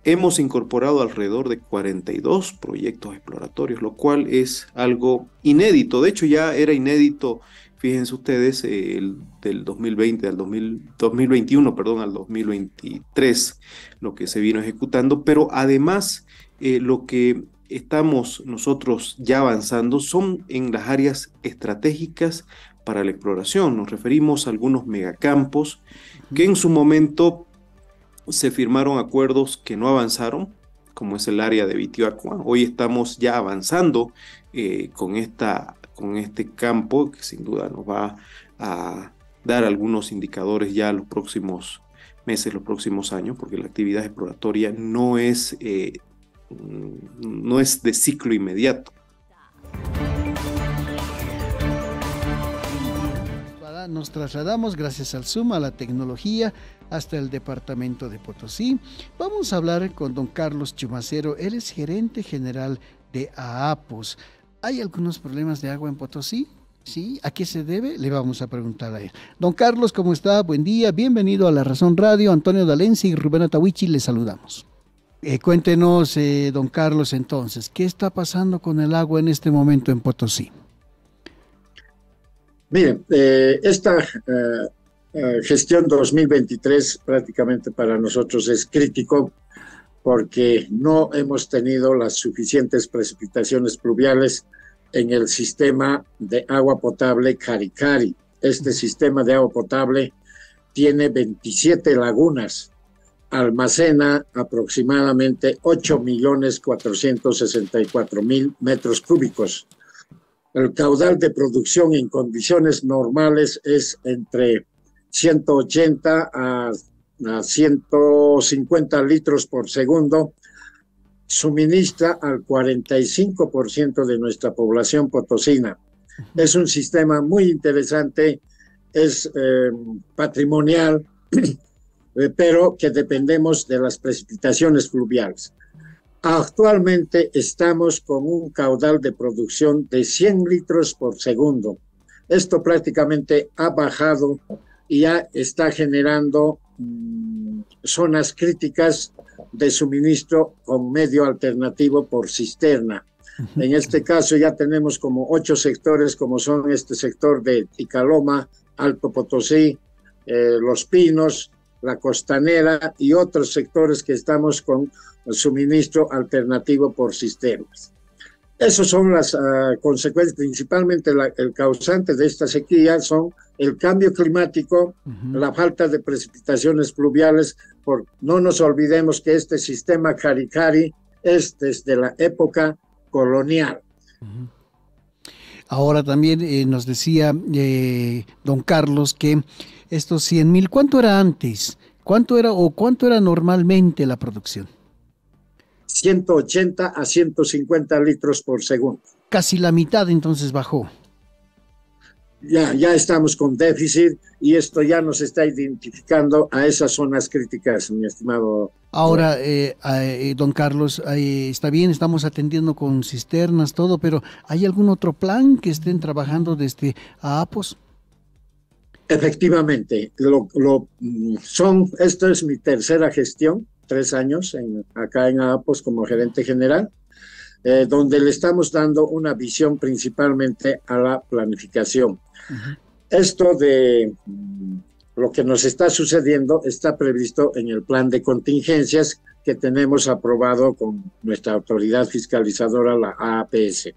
Speaker 15: hemos incorporado alrededor de 42 proyectos exploratorios, lo cual es algo inédito. De hecho, ya era inédito, fíjense ustedes, del 2020 al 2021, perdón, al 2023, lo que se vino ejecutando, pero además lo que estamos nosotros ya avanzando son en las áreas estratégicas para la exploración. Nos referimos a algunos megacampos que en su momento se firmaron acuerdos que no avanzaron, como es el área de Bitiacua. Hoy estamos ya avanzando con este campo, que sin duda nos va a dar algunos indicadores ya los próximos meses, los próximos años, porque la actividad exploratoria no es de ciclo inmediato.
Speaker 2: Nos trasladamos gracias al Zoom, a la tecnología, hasta el departamento de Potosí. Vamos a hablar con don Carlos Chumacero, él es gerente general de AAPOS. ¿Hay algunos problemas de agua en Potosí? ¿Sí? ¿A qué se debe? Le vamos a preguntar a él. Don Carlos, ¿cómo está? Buen día, bienvenido a La Razón Radio. Antonio Dalenzi y Rubén Atahuichi, les saludamos. Cuéntenos, don Carlos, entonces, ¿qué está pasando con el agua en este momento en Potosí?
Speaker 16: Miren, esta gestión 2023 prácticamente para nosotros es crítico porque no hemos tenido las suficientes precipitaciones pluviales en el sistema de agua potable Caricari. Este sistema de agua potable tiene 27 lagunas, almacena aproximadamente 8.464.000 metros cúbicos. El caudal de producción en condiciones normales es entre 180 a 150 litros por segundo, suministra al 45% de nuestra población potosina. Es un sistema muy interesante, es patrimonial, pero que dependemos de las precipitaciones fluviales. Actualmente estamos con un caudal de producción de 100 litros por segundo. Esto prácticamente ha bajado y ya está generando zonas críticas de suministro con medio alternativo por cisterna. En este caso ya tenemos como 8 sectores, como son este sector de Ticaloma, Alto Potosí, Los Pinos, La Costanera y otros sectores que estamos con suministro alternativo por sistemas. Esas son las consecuencias, principalmente el causante de esta sequía son el cambio climático, la falta de precipitaciones fluviales. No nos olvidemos que este sistema Cari-Cari es desde la época colonial.
Speaker 2: Ahora también nos decía don Carlos que estos 100,000, ¿cuánto era antes? ¿Cuánto era normalmente la producción?
Speaker 16: 180 a 150 litros por segundo.
Speaker 2: Casi la mitad entonces bajó.
Speaker 16: Ya estamos con déficit y esto ya nos está identificando a esas zonas críticas, mi estimado.
Speaker 2: Ahora, don Carlos, está bien, estamos atendiendo con cisternas, todo, pero ¿hay algún otro plan que estén trabajando desde AAPOS?
Speaker 16: Efectivamente, esto es mi tercera gestión, 3 años acá en AAPOS como gerente general, donde le estamos dando una visión principalmente a la planificación. Esto de lo que nos está sucediendo está previsto en el plan de contingencias que tenemos aprobado con nuestra autoridad fiscalizadora, la AAPS.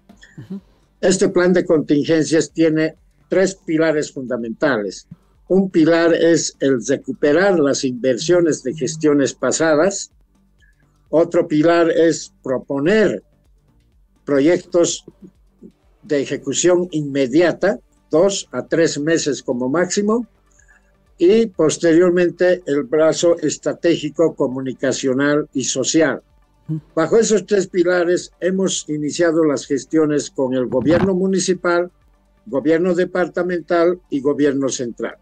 Speaker 16: Este plan de contingencias tiene 3 pilares fundamentales. Un pilar es el recuperar las inversiones de gestiones pasadas. Otro pilar es proponer proyectos de ejecución inmediata, 2 a 3 meses como máximo, y posteriormente el brazo estratégico, comunicacional y social. Bajo esos 3 pilares hemos iniciado las gestiones con el gobierno municipal, gobierno departamental y gobierno central.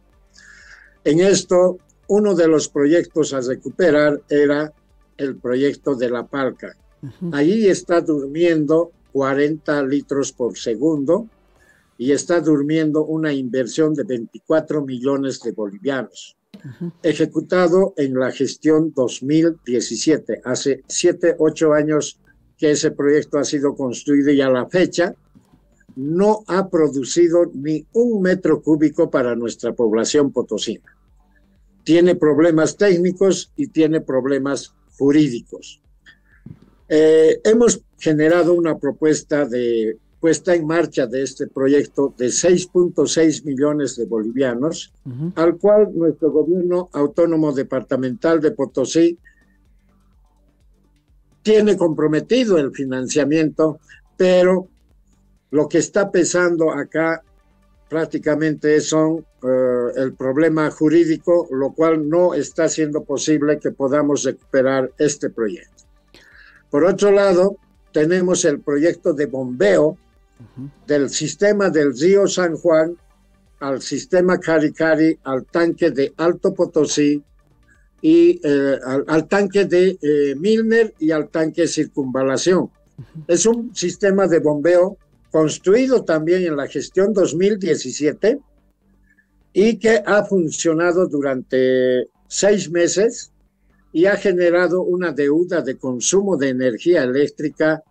Speaker 16: En esto, uno de los proyectos a recuperar era el proyecto de La Palca. Allí está durmiendo 40 litros por segundo y está durmiendo una inversión de 24 millones de bolivianos, ejecutado en la gestión 2017. Hace 7, 8 años que ese proyecto ha sido construido y a la fecha no ha producido ni 1 metro cúbico para nuestra población potosina. Tiene problemas técnicos y tiene problemas jurídicos. Hemos generado una propuesta de puesta en marcha de este proyecto de 6.6 millones de bolivianos, al cual nuestro gobierno autónomo departamental de Potosí tiene comprometido el financiamiento, pero lo que está pesando acá prácticamente son el problema jurídico, lo cual no está siendo posible que podamos recuperar este proyecto. Por otro lado, tenemos el proyecto de bombeo del sistema del río San Juan al sistema Cari-Cari, al tanque de Alto Potosí y al tanque de Milner y al tanque Circunvalación. Es un sistema de bombeo construido también en la gestión 2017 y que ha funcionado durante 6 meses y ha generado una deuda de consumo de energía eléctrica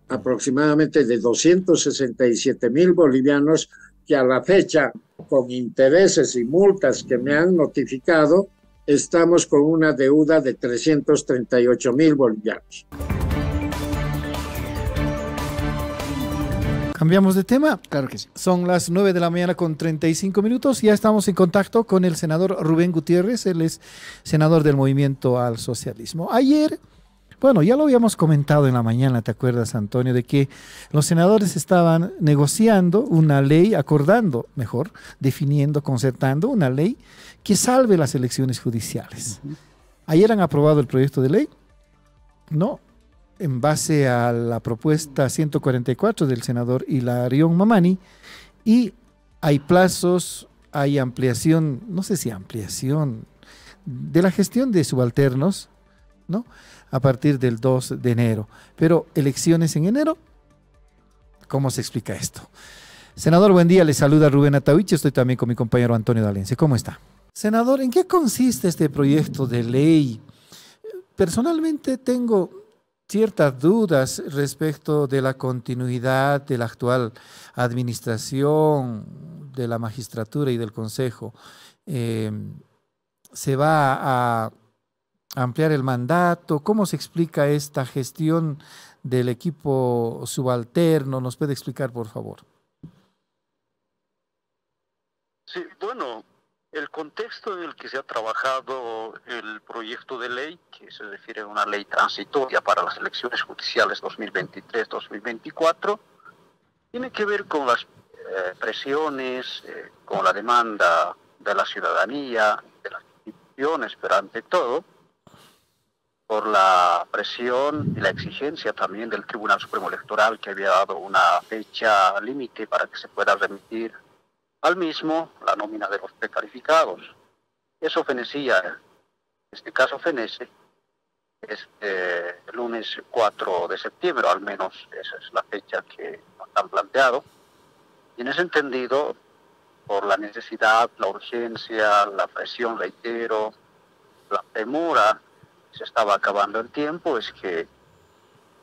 Speaker 16: aproximadamente de 267,000 bolivianos, que a la fecha, con intereses y multas que me han notificado, estamos con una deuda de 338,000 bolivianos.
Speaker 4: Cambiamos de tema.
Speaker 2: Claro que sí.
Speaker 4: Son las 9 de la mañana con 35 minutos. Ya estamos en contacto con el senador Rubén Gutiérrez. Él es senador del Movimiento al Socialismo. Ayer, Bueno, ya lo habíamos comentado en la mañana, ¿te acuerdas, Antonio? De que los senadores estaban negociando una ley, acordando, mejor, definiendo, concertando una ley que salve las elecciones judiciales. Ayer han aprobado el proyecto de ley, ¿no? En base a la propuesta 144 del senador Hilarión Mamani, y hay plazos, hay ampliación, no sé si ampliación, de la gestión de subalternos, ¿no? A partir del 2 de enero. Pero elecciones en enero, ¿cómo se explica esto? Senador, buen día, le saluda Rubén Atawich, estoy también con mi compañero Antonio D'Alencia. ¿Cómo está? Senador, ¿en qué consiste este proyecto de ley? Personalmente tengo ciertas dudas respecto de la continuidad de la actual administración de la magistratura y del Consejo. ¿Se va a ampliar el mandato? ¿Cómo se explica esta gestión del equipo subalterno? ¿Nos puede explicar, por favor?
Speaker 5: Sí, bueno, el contexto en el que se ha trabajado el proyecto de ley, que se refiere a una ley transitoria para las elecciones judiciales 2023-2024, tiene que ver con las presiones, con la demanda de la ciudadanía, de las instituciones, pero ante todo, por la presión y la exigencia también del Tribunal Supremo Electoral, que había dado una fecha límite para que se pueda remitir al mismo la nómina de los precalificados. Eso fenecía, en este caso fenece, el lunes 4 de septiembre, al menos esa es la fecha que nos han planteado. Y en ese entendido, por la necesidad, la urgencia, la presión, reitero, la premura, se estaba acabando el tiempo, es que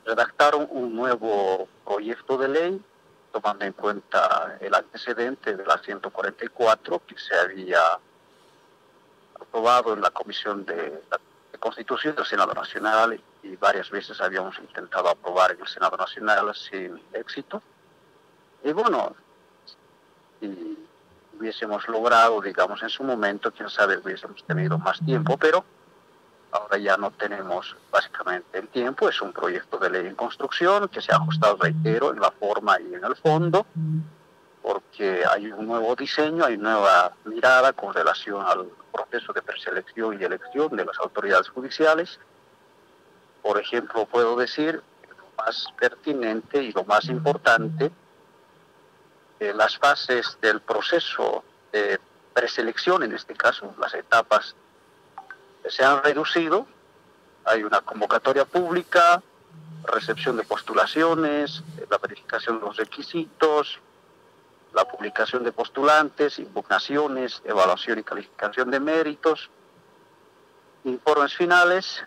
Speaker 5: redactaron un nuevo proyecto de ley, tomando en cuenta el antecedente de la 144 que se había aprobado en la Comisión de Constitución del Senado Nacional, y varias veces habíamos intentado aprobar en el Senado Nacional sin éxito. Y bueno, si hubiésemos logrado, digamos, en su momento, quién sabe, hubiésemos tenido más tiempo, pero ahora ya no tenemos básicamente el tiempo. Es un proyecto de ley en construcción que se ha ajustado, reitero, en la forma y en el fondo, porque hay un nuevo diseño, hay nueva mirada con relación al proceso de preselección y elección de las autoridades judiciales. Por ejemplo, puedo decir que lo más pertinente y lo más importante, las fases del proceso de preselección, en este caso, las etapas se han reducido. Hay una convocatoria pública, recepción de postulaciones, la verificación de los requisitos, la publicación de postulantes, impugnaciones, evaluación y calificación de méritos, informes finales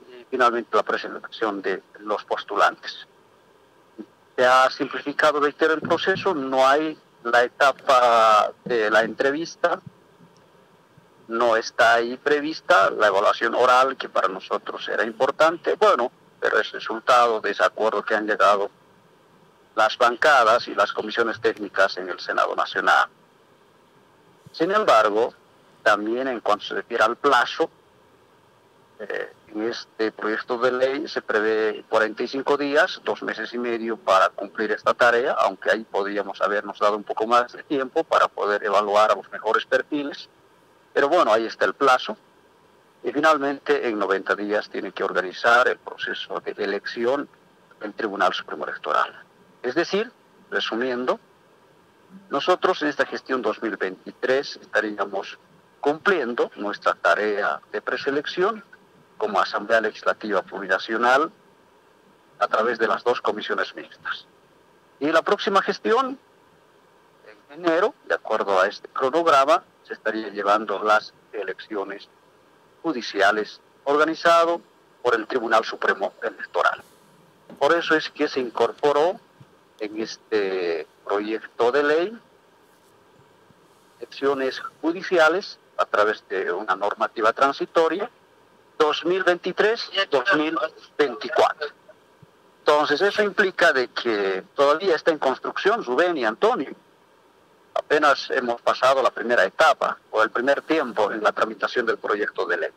Speaker 5: y finalmente la presentación de los postulantes. Se ha simplificado, reitero, el proceso. No hay la etapa de la entrevista, no está ahí prevista la evaluación oral, que para nosotros era importante, bueno, pero es resultado de ese acuerdo que han llegado las bancadas y las comisiones técnicas en el Senado Nacional. Sin embargo, también en cuanto se refiere al plazo, en este proyecto de ley se prevé 45 días, 2 meses y medio para cumplir esta tarea, aunque ahí podríamos habernos dado un poco más de tiempo para poder evaluar a los mejores perfiles. Pero bueno, ahí está el plazo. Y finalmente, en 90 días tiene que organizar el proceso de elección del Tribunal Supremo Electoral. Es decir, resumiendo, nosotros en esta gestión 2023 estaríamos cumpliendo nuestra tarea de preselección como Asamblea Legislativa Plurinacional a través de las 2 comisiones mixtas. Y la próxima gestión, en enero, de acuerdo a este cronograma, se estaría llevando las elecciones judiciales organizado por el Tribunal Supremo Electoral. Por eso es que se incorporó en este proyecto de ley elecciones judiciales a través de una normativa transitoria 2023-2024. Entonces eso implica de que todavía está en construcción, Rubén y Antonio. Apenas hemos pasado la primera etapa o el primer tiempo en la tramitación del proyecto de ley.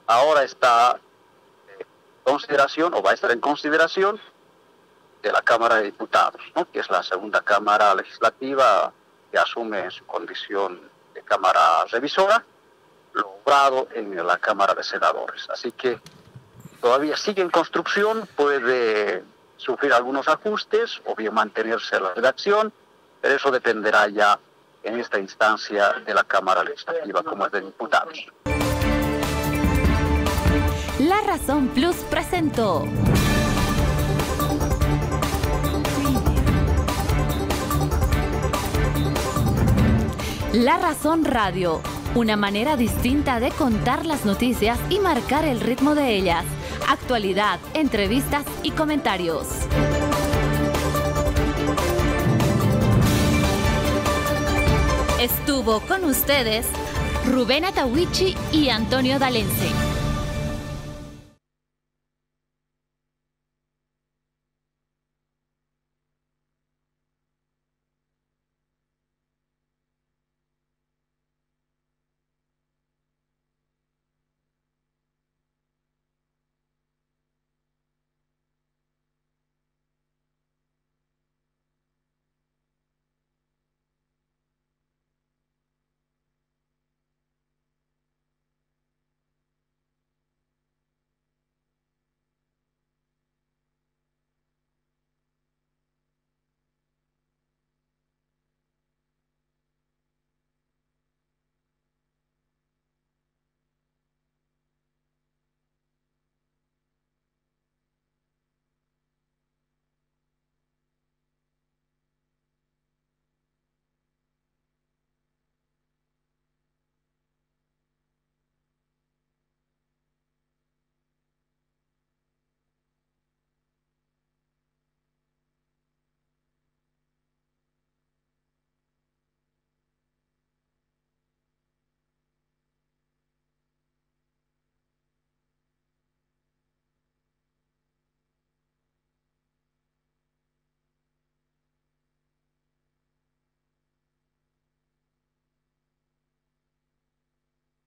Speaker 5: Ahora está consideración o va a estar en consideración de la Cámara de Diputados, ¿no? Que es la segunda Cámara Legislativa que asume su condición de Cámara Revisora, logrado en la Cámara de Senadores. Así que todavía sigue en construcción, puede sufrir algunos ajustes o bien mantenerse la redacción, pero eso dependerá ya en esta instancia de la Cámara Legislativa como es de Diputados.
Speaker 1: La Razón Plus presentó La Razón Radio, una manera distinta de contar las noticias y marcar el ritmo de ellas. Actualidad, entrevistas y comentarios. Estuvo con ustedes Rubén Atahuichi y Antonio Dalense.